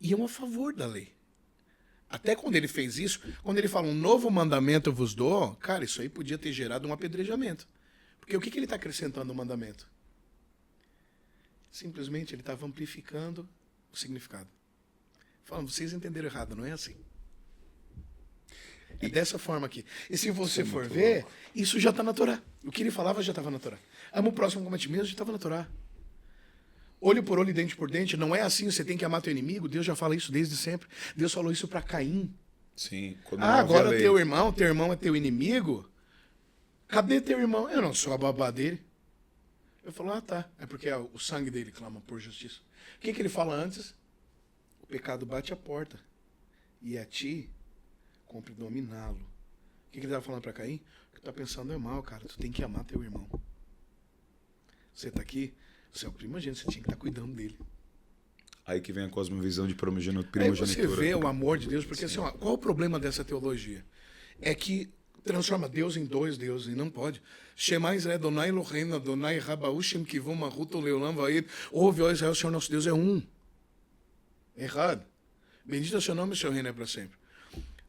iam a favor da lei. Até quando ele fez isso, quando ele fala um novo mandamento eu vos dou, cara, isso aí podia ter gerado um apedrejamento. Porque o que ele está acrescentando no mandamento? Simplesmente ele estava amplificando o significado. Falando, vocês entenderam errado, não é assim. É dessa forma aqui. E se você for ver, isso já está na Torá. O que ele falava já estava na Torá. Ama o próximo como a ti mesmo, já estava na Torá. Olho por olho e dente por dente, não é assim, você tem que amar teu inimigo. Deus já fala isso desde sempre. Deus falou isso para Caim. Sim. Agora teu irmão é teu inimigo? Cadê teu irmão? Eu não sou a babá dele. Eu falo, tá. É porque o sangue dele clama por justiça. O que ele fala antes? O pecado bate a porta. E a ti, cumpre dominá-lo. O que ele estava falando para Caim? O que tu tá pensando é mal, cara. Tu tem que amar teu irmão. Você tá aqui... Você é o primogênito, você tinha que estar cuidando dele. Aí que vem a cosmovisão de primogenitura. Aí você vê o amor de Deus, porque assim, qual o problema dessa teologia? É que transforma Deus em dois deuses, e não pode. Shema Israel, Adonai Eloheinu, Adonai Rabaushem, Kivum, Mahuto, Leolam, Vaed. Ouve, ó Israel, o Senhor nosso Deus é um. Errado. Bendito é o seu nome, o seu reino é para sempre.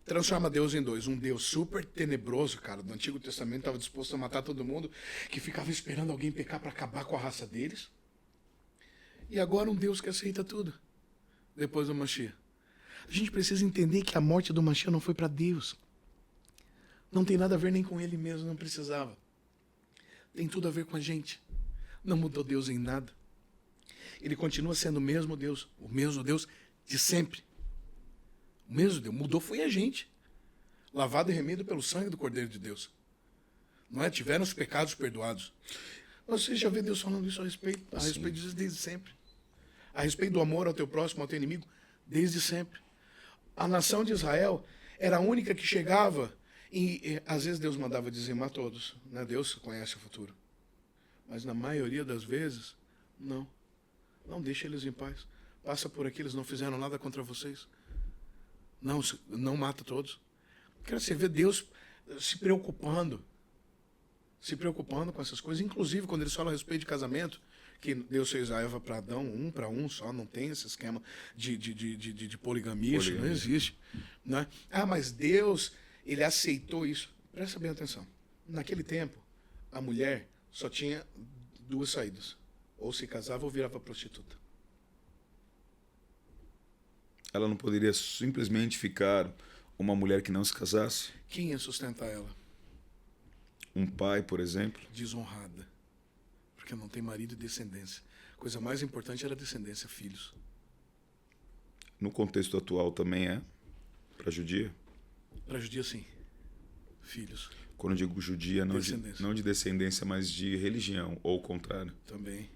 Transforma Deus em dois. Um Deus super tenebroso, cara, do Antigo Testamento, estava disposto a matar todo mundo, que ficava esperando alguém pecar para acabar com a raça deles. E agora um Deus que aceita tudo, depois do Mashiach. A gente precisa entender que a morte do Mashiach não foi para Deus. Não tem nada a ver nem com ele mesmo, não precisava. Tem tudo a ver com a gente. Não mudou Deus em nada. Ele continua sendo o mesmo Deus de sempre. O mesmo Deus. Mudou foi a gente. Lavado e remido pelo sangue do Cordeiro de Deus. Não é? Tiveram os pecados perdoados. Você já vê Deus falando isso a respeito disso desde sempre. A respeito do amor ao teu próximo, ao teu inimigo, desde sempre. A nação de Israel era a única que chegava e às vezes Deus mandava dizimar todos. Né? Deus conhece o futuro. Mas na maioria das vezes, não. Não deixa eles em paz. Passa por aqui, eles não fizeram nada contra vocês. Não mata todos. Quero você ver Deus se preocupando com essas coisas. Inclusive, quando eles falam a respeito de casamento, que Deus fez a Eva para Adão, um para um só, não tem esse esquema de poligamia, isso não existe. Né? Mas Deus, ele aceitou isso. Presta bem atenção. Naquele tempo, a mulher só tinha duas saídas. Ou se casava ou virava prostituta. Ela não poderia simplesmente ficar uma mulher que não se casasse? Quem ia sustentar ela? Um pai, por exemplo? Desonrada. Porque não tem marido e descendência. A coisa mais importante era descendência, filhos. No contexto atual também é? Para a judia? Para a judia, sim. Filhos. Quando eu digo judia, não de descendência, mas de religião, ou o contrário? Também.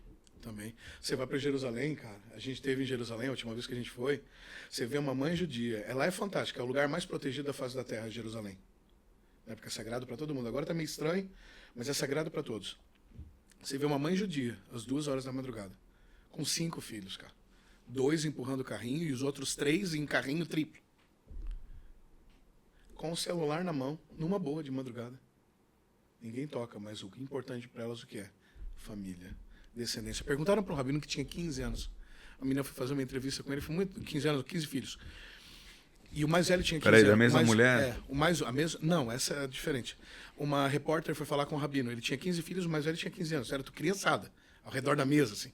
Você vai para Jerusalém, cara. A gente esteve em Jerusalém, a última vez que a gente foi. Você vê uma mãe judia. Lá é fantástica. É o lugar mais protegido da face da terra, Jerusalém. Porque é sagrado para todo mundo. Agora está meio estranho, mas é sagrado para todos. Você vê uma mãe judia, às 2 horas da madrugada, com 5 filhos, cara. 2 empurrando o carrinho e os outros 3 em carrinho triplo. Com o celular na mão, numa boa de madrugada. Ninguém toca, mas o importante para elas o que é? Família. Descendência. Perguntaram para um rabino que tinha 15 anos. A menina foi fazer uma entrevista com ele, foi muito, 15 anos, 15 filhos. E o mais velho tinha 15 Peraí, anos. da mesma mulher? Não, essa é diferente. Uma repórter foi falar com o rabino. Ele tinha 15 filhos, o mais velho tinha 15 anos. Era criançada, ao redor da mesa, assim.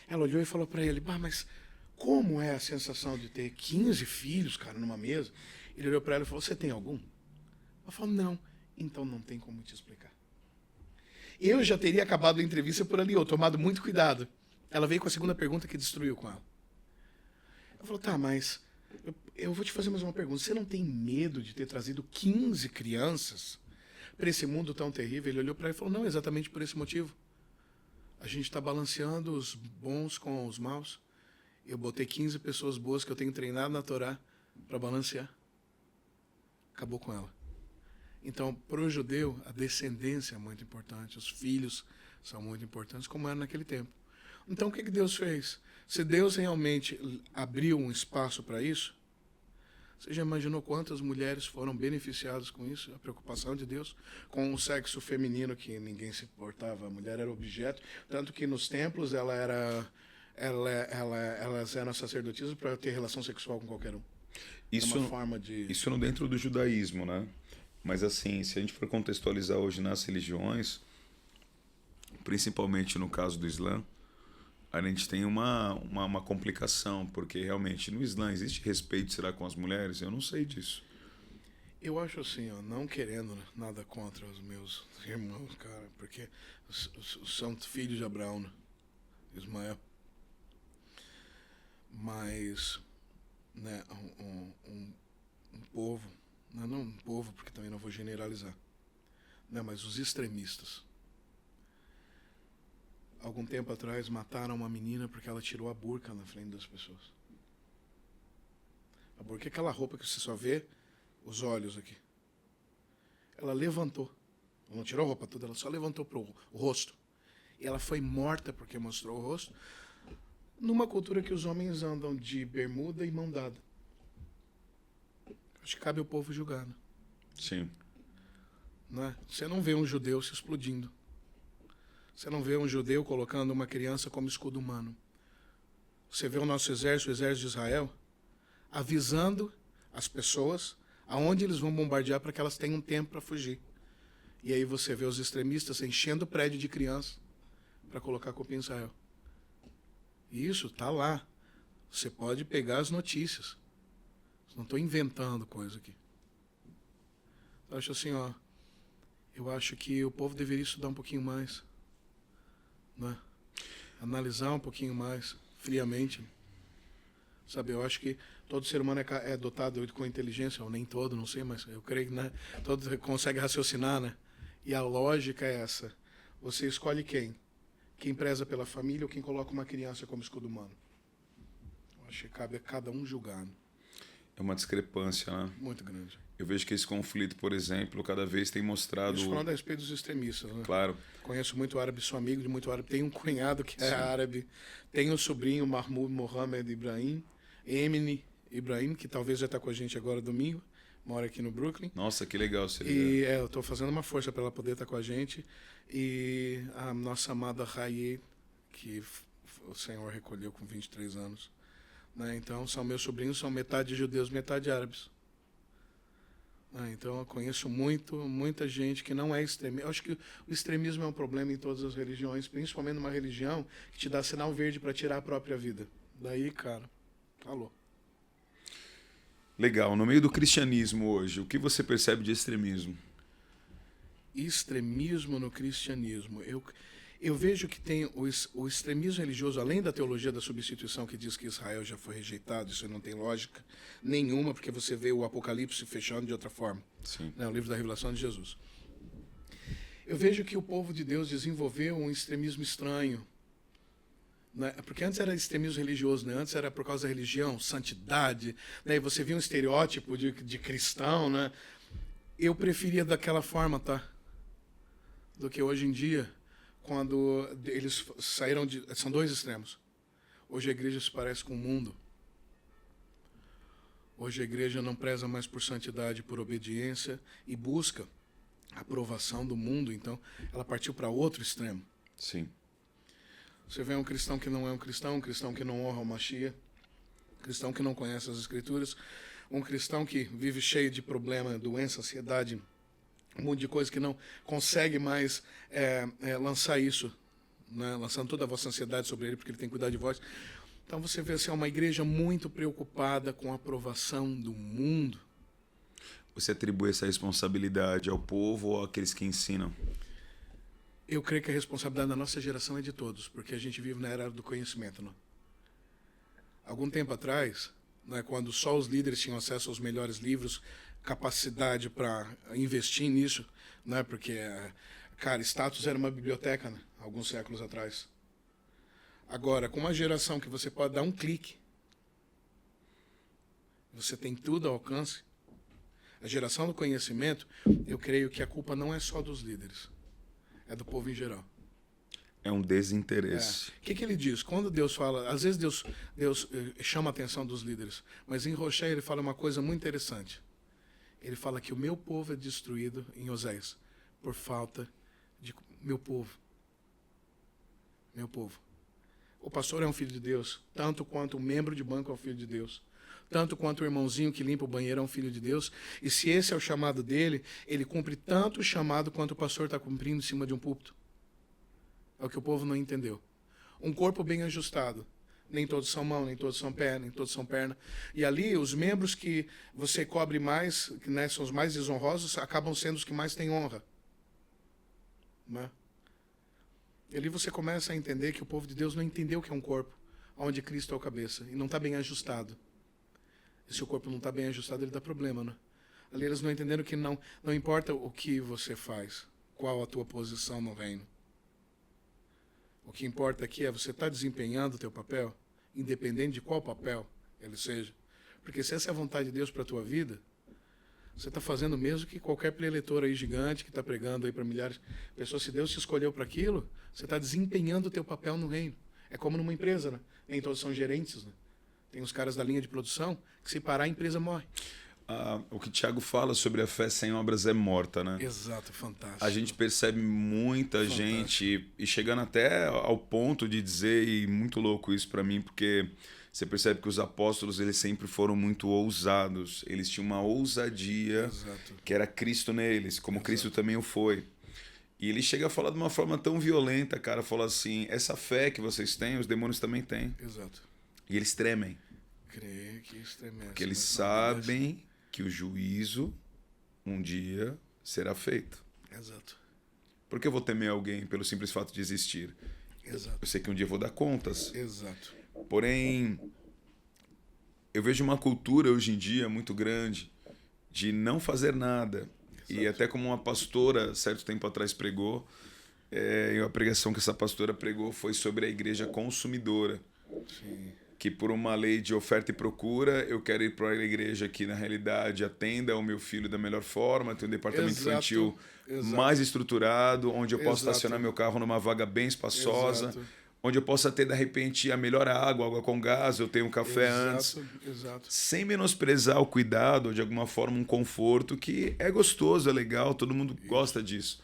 Ela olhou e falou para ele, mas como é a sensação de ter 15 filhos, cara, numa mesa? Ele olhou para ela e falou, você tem algum? Ela falou, não. Então não tem como te explicar. Eu já teria acabado a entrevista por ali, eu tomado muito cuidado. Ela veio com a segunda pergunta que destruiu com ela. Ela falou, tá, mas eu vou te fazer mais uma pergunta. Você não tem medo de ter trazido 15 crianças para esse mundo tão terrível? Ele olhou para ela e falou, não, exatamente por esse motivo. A gente está balanceando os bons com os maus. Eu botei 15 pessoas boas que eu tenho treinado na Torá para balancear. Acabou com ela. Então, para o judeu, a descendência é muito importante. Os filhos são muito importantes, como era naquele tempo. Então, o que Deus fez? Se Deus realmente abriu um espaço para isso, você já imaginou quantas mulheres foram beneficiadas com isso? A preocupação de Deus com o sexo feminino, que ninguém se importava, a mulher era objeto, tanto que nos templos elas eram sacerdotisas para ter relação sexual com qualquer um. Isso, é uma forma de... isso no dentro do judaísmo, né? Mas assim, se a gente for contextualizar hoje nas religiões, principalmente no caso do Islã, a gente tem uma complicação, porque realmente no Islã existe respeito, será, com as mulheres? Eu não sei disso. Eu acho assim, ó, não querendo nada contra os meus irmãos, cara, porque são filhos de Abraão, né? Ismael. Mas, né, um povo, não um povo, porque também não vou generalizar, né, mas os extremistas. Algum tempo atrás mataram uma menina porque ela tirou a burca na frente das pessoas. A burca é aquela roupa que você só vê os olhos aqui. Ela levantou. Ela não tirou a roupa toda, ela só levantou para o rosto. E ela foi morta porque mostrou o rosto. Numa cultura que os homens andam de bermuda e mão dada. Acho que cabe ao povo julgar, né? Sim. Né? Você não vê um judeu se explodindo. Você não vê um judeu colocando uma criança como escudo humano. Você vê o nosso exército, o exército de Israel, avisando as pessoas aonde eles vão bombardear para que elas tenham tempo para fugir. E aí você vê os extremistas enchendo o prédio de criança para colocar a culpa em Israel. E isso está lá. Você pode pegar as notícias. Não estou inventando coisa aqui. Eu acho assim, ó. Eu acho que o povo deveria estudar um pouquinho mais. Né? Analisar um pouquinho mais, friamente. Sabe, eu acho que todo ser humano é dotado com inteligência, ou nem todo, não sei, mas eu creio que, né, todo consegue raciocinar, né? E a lógica é essa. Você escolhe quem? Quem preza pela família ou quem coloca uma criança como escudo humano? Eu acho que cabe a cada um julgar. Né? É uma discrepância, né? Muito grande. Eu vejo que esse conflito, por exemplo, cada vez tem mostrado... Isso falando a respeito dos extremistas, né? Claro. Conheço muito árabe, sou amigo de muito árabe. Tenho um cunhado que é árabe. Tenho um sobrinho, Mahmoud Mohamed Ibrahim. Emine Ibrahim, que talvez já está com a gente agora domingo. Mora aqui no Brooklyn. Nossa, que legal. E eu estou fazendo uma força para ela poder estar com a gente. E a nossa amada Raye, que o Senhor recolheu com 23 anos. Né? Então, são meus sobrinhos, são metade judeus, metade árabes. Então eu conheço muita gente que não é extremista. Eu acho que o extremismo é um problema em todas as religiões, principalmente numa religião que te dá sinal verde para tirar a própria vida. Daí, cara, falou. Legal. No meio do cristianismo hoje, o que você percebe de extremismo? Extremismo no cristianismo. Eu vejo que tem o extremismo religioso, além da teologia da substituição, que diz que Israel já foi rejeitado, isso não tem lógica nenhuma, porque você vê o Apocalipse fechando de outra forma. Sim. Né, o livro da revelação de Jesus. Eu vejo que o povo de Deus desenvolveu um extremismo estranho. Né? Porque antes era extremismo religioso, né? Antes era por causa da religião, santidade, né? E você via um estereótipo de cristão. Né? Eu preferia daquela forma, tá? Do que hoje em dia, quando eles saíram de... São dois extremos. Hoje a igreja se parece com o mundo. Hoje a igreja não preza mais por santidade, por obediência e busca a aprovação do mundo. Então, ela partiu para outro extremo. Sim. Você vê um cristão que não é um cristão que não honra o Mashiach, um cristão que não conhece as Escrituras, um cristão que vive cheio de problema, doença, ansiedade, um monte de coisa que não consegue mais lançar isso, né? Lançando toda a vossa ansiedade sobre ele, porque ele tem que cuidar de vós. Então você vê assim, uma igreja muito preocupada com a aprovação do mundo. Você atribui essa responsabilidade ao povo ou àqueles que ensinam? Eu creio que a responsabilidade da nossa geração é de todos, porque a gente vive na era do conhecimento. Não? Algum tempo atrás, né, quando só os líderes tinham acesso aos melhores livros, capacidade para investir nisso, né, porque, cara, status era uma biblioteca, né, alguns séculos atrás. Agora, com uma geração que você pode dar um clique, você tem tudo ao alcance, a geração do conhecimento, eu creio que a culpa não é só dos líderes, é do povo em geral. É um desinteresse. O que ele diz? Quando Deus fala, às vezes Deus chama a atenção dos líderes, mas em Roché ele fala uma coisa muito interessante. Ele fala que o meu povo é destruído, em Oséias, por falta de meu povo. Meu povo. O pastor é um filho de Deus, tanto quanto o membro de banco é um filho de Deus. Tanto quanto o irmãozinho que limpa o banheiro é um filho de Deus. E se esse é o chamado dele, ele cumpre tanto o chamado quanto o pastor está cumprindo em cima de um púlpito. É o que o povo não entendeu. Um corpo bem ajustado. Nem todos são mão, nem todos são pé, nem todos são perna. E ali, os membros que você cobre mais, que, né, são os mais desonrosos, acabam sendo os que mais têm honra. Né? E ali você começa a entender que o povo de Deus não entendeu o que é um corpo, onde Cristo é o cabeça, e não está bem ajustado. E se o corpo não está bem ajustado, ele dá problema. Né? Ali eles não entenderam que não importa o que você faz, qual a tua posição no reino. O que importa aqui é você estar desempenhando o teu papel, independente de qual papel ele seja. Porque se essa é a vontade de Deus para a tua vida, você está fazendo o mesmo que qualquer preletor aí gigante que está pregando aí para milhares de pessoas. Se Deus te escolheu para aquilo, você está desempenhando o teu papel no reino. É como numa empresa, né? Nem todos são gerentes, né? Tem os caras da linha de produção que se parar a empresa morre. O que o Tiago fala sobre a fé sem obras é morta, né? Exato, fantástico. A gente percebe muita gente, e chegando até ao ponto de dizer, e muito louco isso para mim, porque você percebe que os apóstolos eles sempre foram muito ousados, eles tinham uma ousadia. Exato. Que era Cristo neles, como Exato. Cristo também o foi. E ele chega a falar de uma forma tão violenta, cara, fala assim, essa fé que vocês têm, os demônios também têm. Exato. E eles tremem. Creio que estremece. Porque eles sabem que o juízo um dia será feito. Exato. Por que eu vou temer alguém pelo simples fato de existir? Exato. Eu sei que um dia eu vou dar contas. Exato. Porém, eu vejo uma cultura hoje em dia muito grande de não fazer nada. Exato. E até como uma pastora, certo tempo atrás, pregou, e a pregação que essa pastora pregou foi sobre a igreja consumidora. Sim. Que por uma lei de oferta e procura, eu quero ir para a igreja que, na realidade, atenda o meu filho da melhor forma, tem um departamento infantil mais estruturado, onde eu posso estacionar meu carro numa vaga bem espaçosa, onde eu possa ter, de repente, a melhor água com gás, eu tenho um café antes. Sem menosprezar o cuidado, ou de alguma forma um conforto, que é gostoso, é legal, todo mundo gosta disso.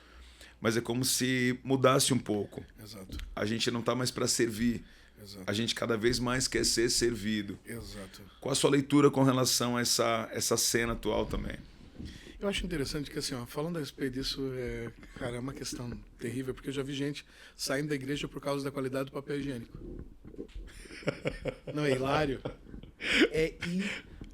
Mas é como se mudasse um pouco. Exato. A gente não está mais para servir. Exato. A gente cada vez mais quer ser servido. Exato. Qual a sua leitura com relação a essa cena atual também? Eu acho interessante que, assim, ó, falando a respeito disso, cara, é uma questão terrível, porque eu já vi gente saindo da igreja por causa da qualidade do papel higiênico. Não é hilário? É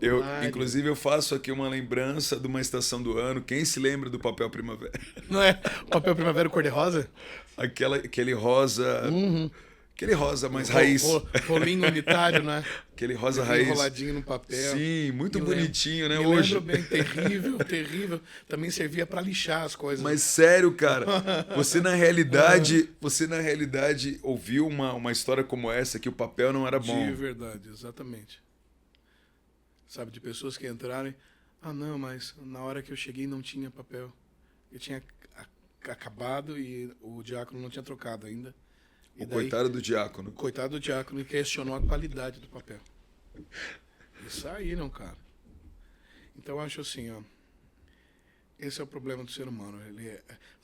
hilário. Inclusive, eu faço aqui uma lembrança de uma estação do ano. Quem se lembra do papel primavera? Não é? O papel primavera cor-de-rosa? Aquele rosa... Uhum. Aquele rosa mais raiz. Rolinho unitário, né? Aquele rosa raiz. Enroladinho no papel. Sim, muito bonitinho, né? Me hoje. lembro bem, terrível, terrível. Também servia para lixar as coisas. Mas sério, cara, você na realidade ouviu uma história como essa, que o papel não era bom. De verdade, exatamente. Sabe, de pessoas que entraram não, mas na hora que eu cheguei não tinha papel. Eu tinha acabado e o diácono não tinha trocado ainda. O coitado do diácono. Coitado do diácono, questionou a qualidade do papel. E saíram, cara. Então eu acho assim, ó. Esse é o problema do ser humano.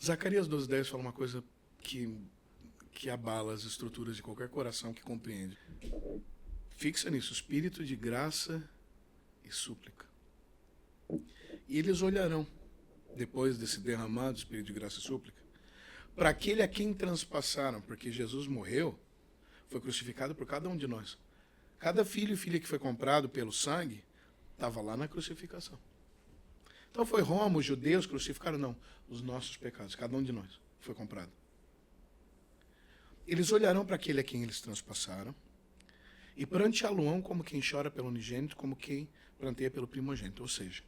Zacarias 12:10 fala uma coisa que abala as estruturas de qualquer coração que compreende. Fixa nisso, espírito de graça e súplica. E eles olharão, depois desse derramado Espírito de graça e súplica, para aquele a quem transpassaram, porque Jesus morreu, foi crucificado por cada um de nós. Cada filho e filha que foi comprado pelo sangue estava lá na crucificação. Então foi Roma, os judeus crucificaram, não, os nossos pecados, cada um de nós foi comprado. Eles olharão para aquele a quem eles transpassaram, e pranteá-lo-ão como quem chora pelo unigênito, como quem pranteia pelo primogênito. Ou seja,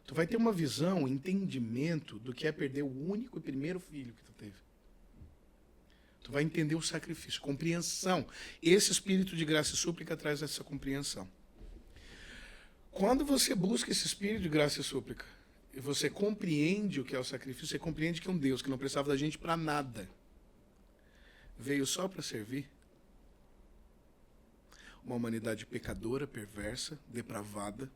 tu vai ter uma visão, um entendimento do que é perder o único e primeiro filho que tu teve. Tu vai entender o sacrifício, compreensão. Esse espírito de graça e súplica traz essa compreensão. Quando você busca esse espírito de graça e súplica, e você compreende o que é o sacrifício, você compreende que um Deus que não precisava da gente para nada, veio só para servir. Uma humanidade pecadora, perversa, depravada.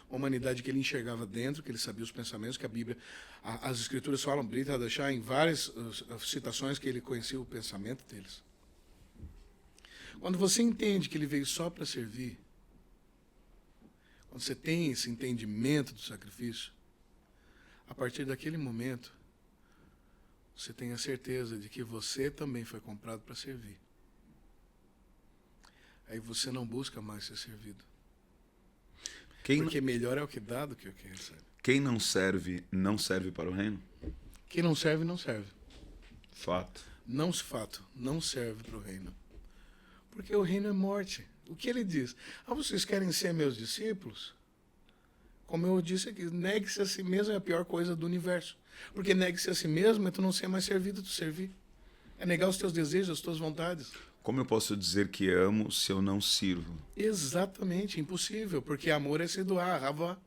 Uma humanidade que ele enxergava dentro, que ele sabia os pensamentos, que a Bíblia, as Escrituras falam, Brita deixar em várias citações que ele conhecia o pensamento deles. Quando você entende que ele veio só para servir, quando você tem esse entendimento do sacrifício, a partir daquele momento, você tem a certeza de que você também foi comprado para servir. Aí você não busca mais ser servido. Porque melhor é o que dá do que o que recebe. Quem não serve para o reino? Quem não serve, não serve. Fato. Não serve para o reino. Porque o reino é morte. O que ele diz? Vocês querem ser meus discípulos? Como eu disse aqui, negue-se a si mesmo é a pior coisa do universo. Porque negue-se a si mesmo é tu não ser mais servido, tu servir. É negar os teus desejos, as tuas vontades. Como eu posso dizer que amo se eu não sirvo? Exatamente, impossível. Porque amor é se doar, Ravá.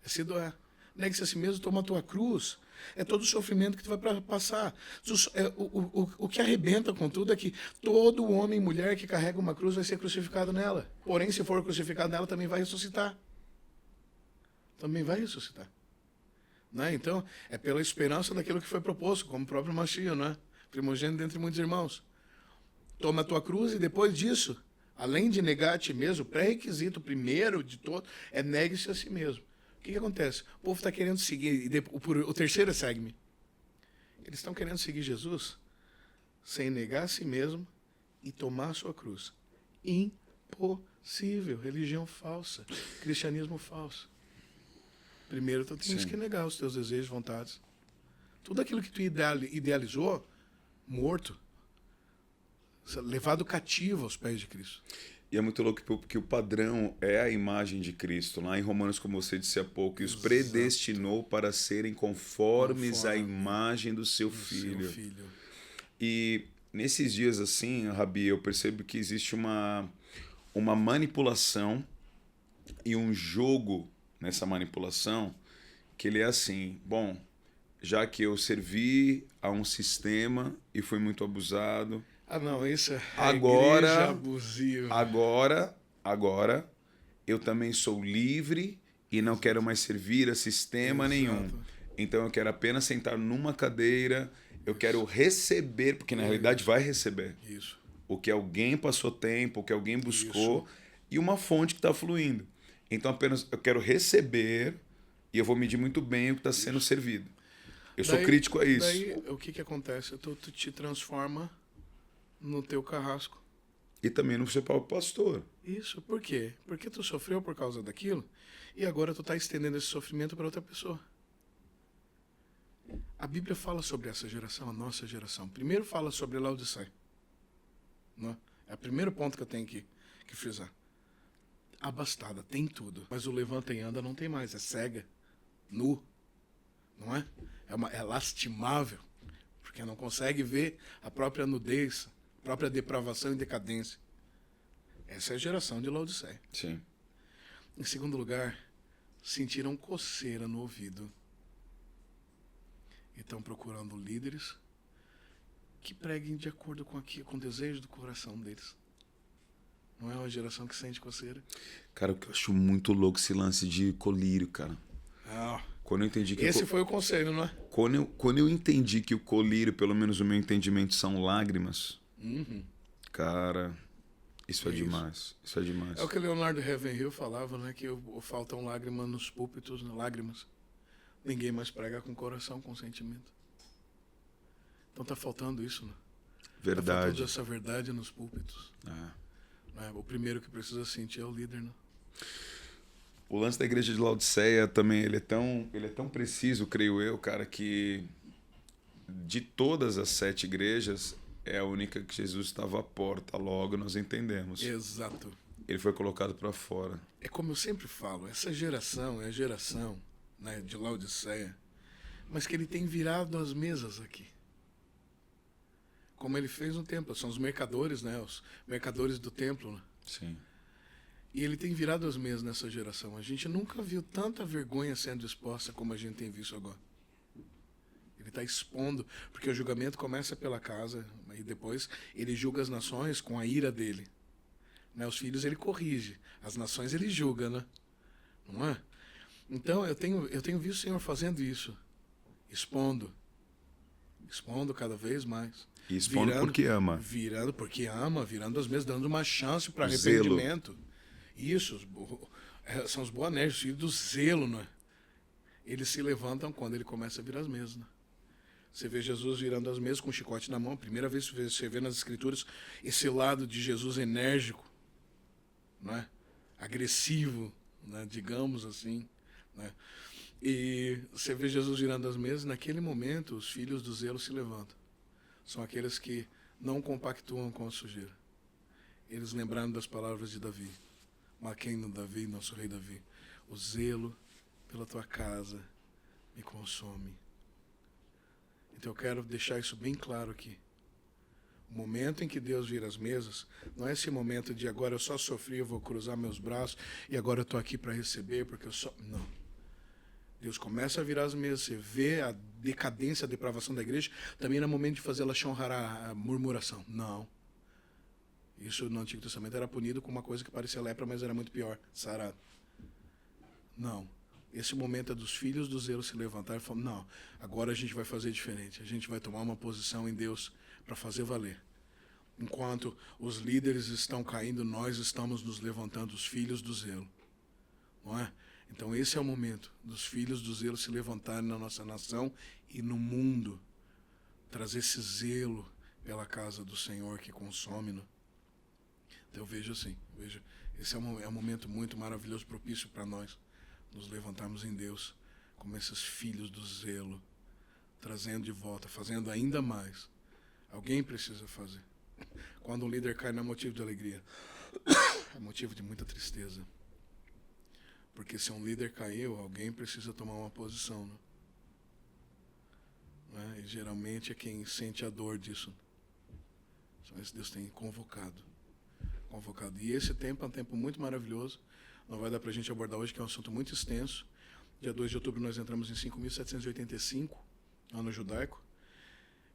É se doar. Negue-se a si mesmo, toma a tua cruz. É todo o sofrimento que tu vai passar. O que arrebenta com tudo é que todo homem e mulher que carrega uma cruz vai ser crucificado nela. Porém, se for crucificado nela, também vai ressuscitar. Também vai ressuscitar. Né? Então, é pela esperança daquilo que foi proposto, como o próprio Mashiach, né? Primogênito dentre muitos irmãos. Toma a tua cruz e depois disso, além de negar a ti mesmo, o pré-requisito primeiro de todo é negue-se a si mesmo. O que acontece? O povo está querendo seguir, e o terceiro é segue-me. Eles estão querendo seguir Jesus sem negar a si mesmo e tomar a sua cruz. Impossível. Religião falsa. Cristianismo falso. Primeiro tu tens que negar os teus desejos, vontades. Tudo aquilo que tu idealizou, morto. Levado cativo aos pés de Cristo. E é muito louco porque o padrão é a imagem de Cristo. Lá em Romanos, como você disse há pouco, os predestinou para serem conformes à imagem do seu filho. E nesses dias assim, Rabi, eu percebo que existe uma manipulação e um jogo nessa manipulação, que ele é assim, bom, já que eu servi a um sistema e fui muito abusado... não, isso é igreja abusiva. Agora, eu também sou livre e não quero mais servir a sistema nenhum. Então eu quero apenas sentar numa cadeira, eu quero receber, porque na realidade vai receber. Isso. O que alguém passou tempo, o que alguém buscou, e uma fonte que está fluindo. Então apenas eu quero receber e eu vou medir muito bem o que está sendo servido. Eu sou crítico a isso. Daí o que acontece? Tu te transforma no teu carrasco. E também no seu pastor. Isso. Por quê? Porque tu sofreu por causa daquilo e agora tu está estendendo esse sofrimento para outra pessoa. A Bíblia fala sobre essa geração, a nossa geração. Primeiro fala sobre Laodiceia. Não? É o primeiro ponto que eu tenho que frisar. Abastada, tem tudo. Mas o levanta e anda não tem mais. É cega, nu. Não é? É lastimável. Porque não consegue ver a própria nudez, a própria depravação e decadência. Essa é a geração de Laodiceia. Sim. Em segundo lugar, sentiram coceira no ouvido. E estão procurando líderes que preguem de acordo com o desejo do coração deles. Não é uma geração que sente coceira? Cara, o que eu acho muito louco esse lance de colírio, cara. Quando eu entendi que esse foi o conselho, não é? Quando eu entendi que o colírio, pelo menos o meu entendimento, são lágrimas, cara, Isso é demais. Isso é demais. É o que Leonardo Ravenhill falava, né? Que faltam lágrimas nos púlpitos, lágrimas. Ninguém mais prega com coração, com sentimento. Então tá faltando isso, né? Verdade. Tá faltando essa verdade nos púlpitos. Né? O primeiro que precisa sentir é o líder, né? O lance da igreja de Laodiceia também, ele é tão preciso, creio eu, cara, que de todas as 7 igrejas, é a única que Jesus estava à porta, logo nós entendemos. Exato. Ele foi colocado para fora. É como eu sempre falo, essa geração é a geração, né, de Laodiceia, mas que ele tem virado as mesas aqui. Como ele fez no templo, são os mercadores, né, os mercadores do templo, né? Sim. E ele tem virado as mesas nessa geração. A gente nunca viu tanta vergonha sendo exposta como a gente tem visto agora. Ele está expondo, porque o julgamento começa pela casa, e depois ele julga as nações com a ira dele. Né? Os filhos ele corrige, as nações ele julga, né? Não é? Então eu tenho visto o Senhor fazendo isso, expondo cada vez mais. E expondo porque ama. Virando as mesas, dando uma chance para arrependimento. Isso, são os boanéis, os filhos do zelo, né? Eles se levantam quando ele começa a virar as mesas, né? Você vê Jesus virando as mesas com um chicote na mão. Primeira vez que você vê nas Escrituras esse lado de Jesus enérgico, né? Agressivo, né? Digamos assim. Né? E você vê Jesus virando as mesas. Naquele momento, os filhos do zelo se levantam. São aqueles que não compactuam com a sujeira. Eles lembraram das palavras de Davi. Maqueno Davi, nosso rei Davi. O zelo pela tua casa me consome. Então eu quero deixar isso bem claro aqui. O momento em que Deus vira as mesas, não é esse momento de agora eu só sofri, eu vou cruzar meus braços e agora eu estou aqui para receber porque eu só... Não. Deus começa a virar as mesas, você vê a decadência, a depravação da igreja, também não é momento de fazer ela honrar a murmuração. Não. Isso no Antigo Testamento era punido com uma coisa que parecia lepra, mas era muito pior, sarado. Não. Esse momento é dos filhos do zelo se levantar e falar, não, agora a gente vai fazer diferente. A gente vai tomar uma posição em Deus para fazer valer. Enquanto os líderes estão caindo, nós estamos nos levantando, os filhos do zelo. Não é? Então esse é o momento dos filhos do zelo se levantarem na nossa nação e no mundo. Trazer esse zelo pela casa do Senhor que consome. Né? Então eu vejo assim, esse é um momento muito maravilhoso, propício para nós. Nos levantarmos em Deus como esses filhos do zelo, trazendo de volta, fazendo ainda mais. Alguém precisa fazer. Quando um líder cai, não é motivo de alegria, é motivo de muita tristeza. Porque se um líder caiu, alguém precisa tomar uma posição. Né? E geralmente é quem sente a dor disso. Só esse Deus tem convocado. E esse tempo é um tempo muito maravilhoso. Não vai dar para a gente abordar hoje, que é um assunto muito extenso. Dia 2 de outubro nós entramos em 5.785, ano judaico.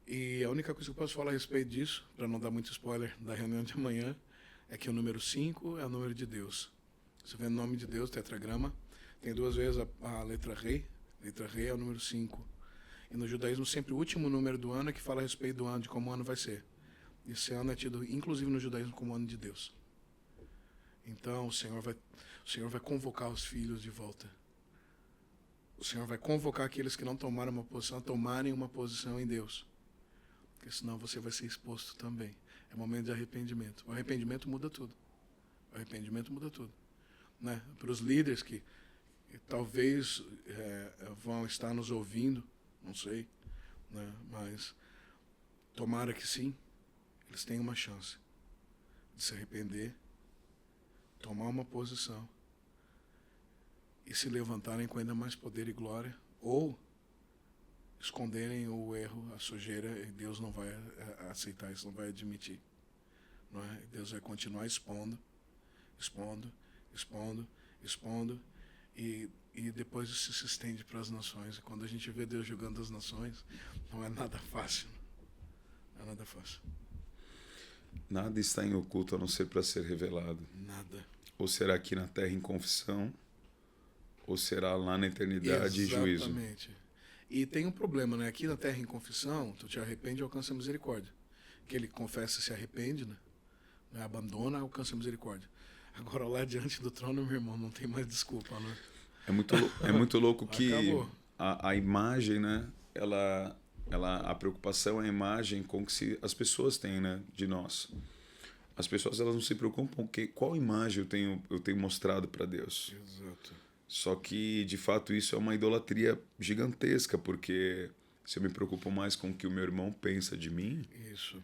E a única coisa que eu posso falar a respeito disso, para não dar muito spoiler da reunião de amanhã, é que o número 5 é o número de Deus. Você vê o nome de Deus, tetragrama, tem 2 vezes a letra rei. Letra rei é o número 5. E no judaísmo sempre o último número do ano é que fala a respeito do ano, de como o ano vai ser. Esse ano é tido, inclusive no judaísmo, como o ano de Deus. Então o Senhor vai convocar os filhos de volta. O Senhor vai convocar aqueles que não tomaram uma posição a tomarem uma posição em Deus. Porque senão você vai ser exposto também. É momento de arrependimento. O arrependimento muda tudo. Né? Para os líderes que talvez vão estar nos ouvindo, não sei, né? Mas tomara que sim, eles têm uma chance de se arrepender, tomar uma posição e se levantarem com ainda mais poder e glória, ou esconderem o erro, a sujeira, e Deus não vai aceitar isso, não vai admitir. Não é? Deus vai continuar expondo, e depois isso se estende para as nações. E quando a gente vê Deus julgando as nações, não é nada fácil. Não é nada fácil. Nada está em oculto a não ser para ser revelado. Nada. Ou será aqui na terra em confissão, ou será lá na eternidade em juízo. Exatamente. E tem um problema, né? Aqui na terra em confissão, tu te arrepende e alcança a misericórdia. Que ele confessa e se arrepende, né? Né? Abandona, alcança a misericórdia. Agora, lá diante do trono, meu irmão, não tem mais desculpa, né? É muito louco que Acabou. a imagem, né? A preocupação é a imagem com que as pessoas têm, né? De nós. As pessoas elas não se preocupam com qual imagem eu tenho mostrado para Deus. Exato. Só que, de fato, isso é uma idolatria gigantesca, porque se eu me preocupo mais com o que o meu irmão pensa de mim, Isso.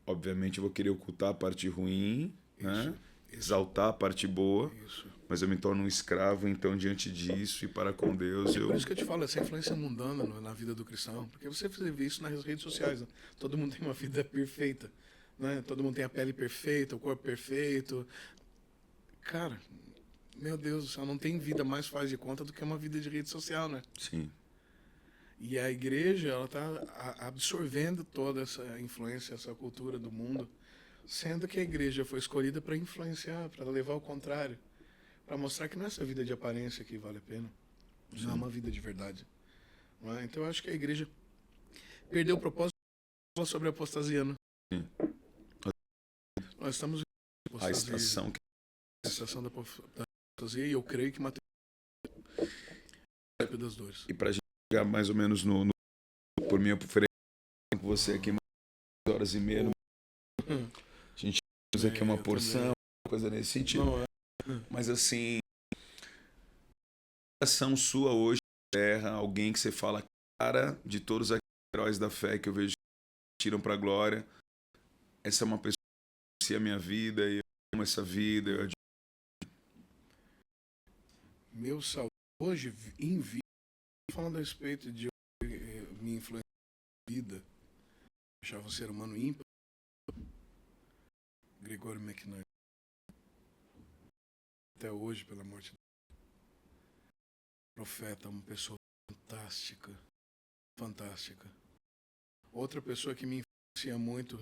obviamente eu vou querer ocultar a parte ruim, né? Isso. Exaltar a parte boa, Isso. mas eu me torno um escravo, então, diante disso e para com Deus. Por isso que eu te falo, essa influência mundana na vida do cristão, porque você vê isso nas redes sociais. Né? Todo mundo tem uma vida perfeita. Né? Todo mundo tem a pele perfeita, o corpo perfeito. Cara, meu Deus do céu, não tem vida mais faz de conta do que uma vida de rede social, né? Sim. E a igreja, ela tá absorvendo toda essa influência, essa cultura do mundo, sendo que a igreja foi escolhida para influenciar, para levar ao contrário, para mostrar que não é essa vida de aparência que vale a pena, não é uma vida de verdade. Não é? Então eu acho que a igreja perdeu o propósito sobre a apostasia. Né? Sim. Nós estamos em A estação que a estação da apostasia, e eu creio que Mateus é das dores. E para a gente chegar mais ou menos por minha preferência com você aqui, mais 2 horas e meia, a gente usa aqui uma porção, coisa nesse sentido. Não, Mas assim, a ação sua hoje na terra, alguém que você fala, cara, de todos aqueles heróis da fé que eu vejo que tiram para a glória, essa é uma pessoa que conhecia a minha vida e eu amo essa vida. Meu salve hoje em vida, falando a respeito de minha influência na vida, achava um ser humano ímpar, Gregório McKnight. Até hoje, pela morte dele. Profeta, uma pessoa fantástica. Fantástica. Outra pessoa que me influencia muito,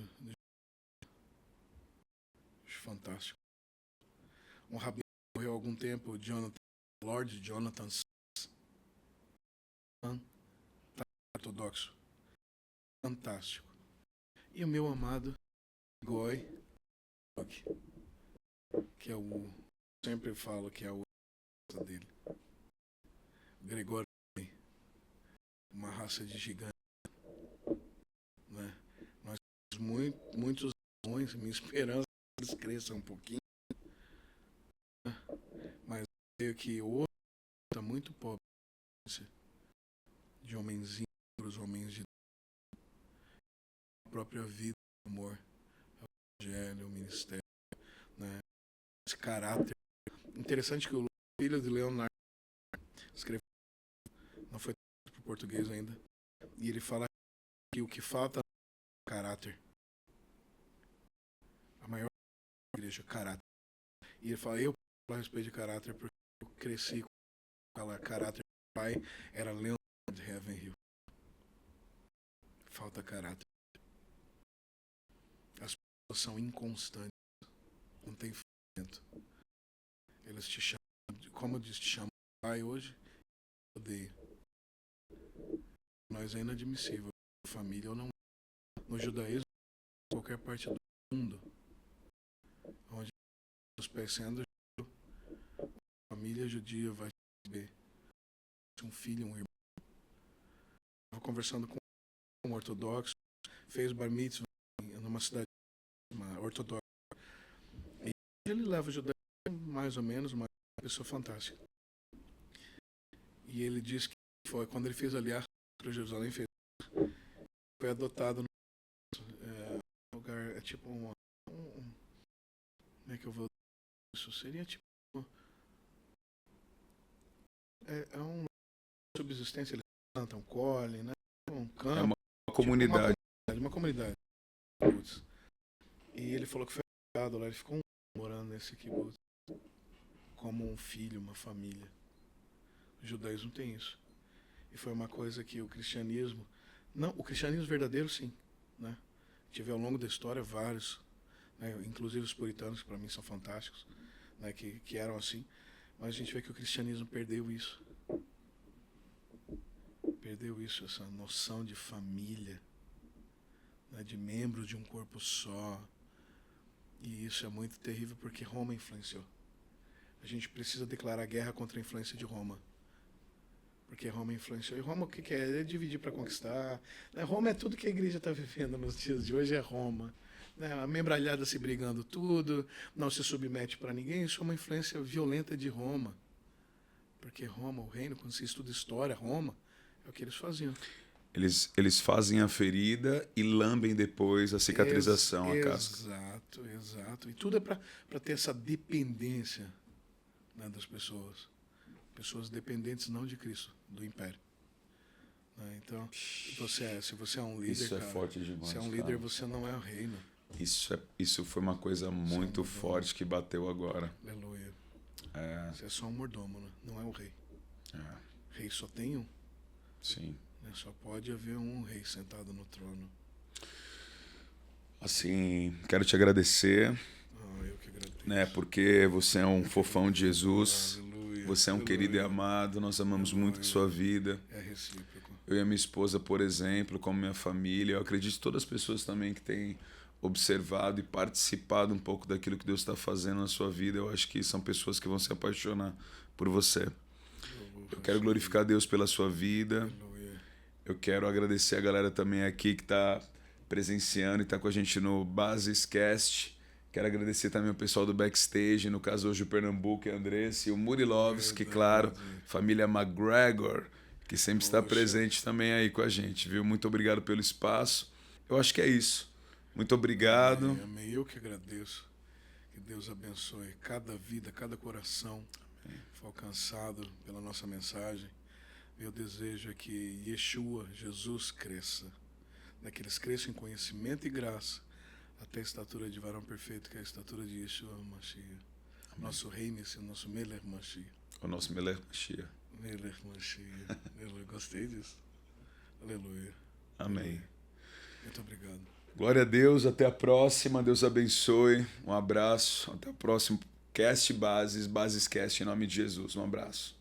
fantástico. Um rabino morreu há algum tempo, Lord Jonathan ortodoxo. Fantástico. E o meu amado Goi, que é o, sempre falo que é o dele. Gregório, uma raça de gigantes, né? Nós temos muitos anões, minha esperança é que eles cresçam um pouquinho, né? Mas eu creio que hoje está muito pobre de homenzinhos, homens de a própria vida, o amor, o evangelho, o ministério, né? Esse caráter. Interessante que o filho de Leonardo escreveu, não foi para o português ainda, e ele fala que o que falta é caráter. A maior igreja, caráter. E ele fala, eu falo a respeito de caráter porque eu cresci com aquela caráter. O pai era Leonard Ravenhill. Falta caráter. As pessoas são inconstantes. Não tem fundamento. Eles te chamam, como eu disse, te chamam de pai hoje, odeio. Nós é inadmissível. Família ou não. No judaísmo, em qualquer parte do mundo, onde os pés sendo a família judia vai receber um filho, um irmão. Estava conversando com um ortodoxo, fez bar mitzvah numa cidade ortodoxa. E ele leva o judaísmo mais ou menos, uma pessoa fantástica. E ele disse que foi quando ele fez aliar para Jerusalém, foi adotado no lugar, é tipo como é que eu vou isso? Seria tipo é um subsistência, eles plantam, colhem, né? Um campo. É uma comunidade. Tipo uma comunidade. E ele falou que foi adotado lá, ele ficou morando nesse kibbutz como um filho, uma família. O judaísmo tem isso. E foi uma coisa que o cristianismo, não, o cristianismo verdadeiro sim, né? Tive ao longo da história vários, né? Inclusive os puritanos, que para mim são fantásticos, né? Que eram assim, mas a gente vê que o cristianismo perdeu isso. Perdeu isso, essa noção de família, né? De membros de um corpo só. E isso é muito terrível porque Roma influenciou. A gente precisa declarar guerra contra a influência de Roma. Porque Roma influenciou. E Roma o que é? É dividir para conquistar. Roma é tudo que a igreja está vivendo nos dias de hoje, é Roma. A membralhada se brigando tudo, não se submete para ninguém. Isso é uma influência violenta de Roma. Porque Roma, o reino, quando se estuda história, Roma, é o que eles faziam. Eles fazem a ferida e lambem depois a cicatrização, a casca. Exato, exato. E tudo é para ter essa dependência, né, das pessoas. Pessoas dependentes não de Cristo, do Império. Né? Então, se você é um líder, isso é cara, forte demais, se é um líder, cara, você não é o reino. Isso foi uma coisa muito forte que bateu agora. Aleluia. Você é só um mordomo, né? Não é o rei. Rei só tem um. Sim. Só pode haver um rei sentado no trono. Assim, quero te agradecer. Eu que agradeço. Né, porque você é um fofão de Jesus. Aleluia. Você é um querido e amado. Nós amamos muito a sua vida. É recíproco. Eu e a minha esposa, por exemplo, como minha família, eu acredito que todas as pessoas também que têm observado e participado um pouco daquilo que Deus está fazendo na sua vida, eu acho que são pessoas que vão se apaixonar por você. Eu quero glorificar Deus pela sua vida. Eu quero agradecer a galera também aqui que está presenciando e está com a gente no Basiscast. Quero agradecer também o pessoal do backstage, no caso hoje o Pernambuco e a Andressa, e o Murilovski, claro, família McGregor, que sempre está presente também aí com a gente, viu? Muito obrigado pelo espaço. Eu acho que é isso. Muito obrigado. Amém. Eu que agradeço. Que Deus abençoe cada vida, cada coração foi alcançado pela nossa mensagem. Meu desejo é que Yeshua, Jesus, cresça. Que eles cresçam em conhecimento e graça, até a estatura de varão perfeito, que é a estatura de Yeshua Mashiach. Nosso rei Messias, nosso Meler Mashiach. O nosso Meler Mashiach. Meler Mashiach. Aleluia. Gostei disso. Aleluia. Amém. Aleluia. Muito obrigado. Glória a Deus. Até a próxima. Deus abençoe. Um abraço. Até o próximo Cast Bases, Basiscast, em nome de Jesus. Um abraço.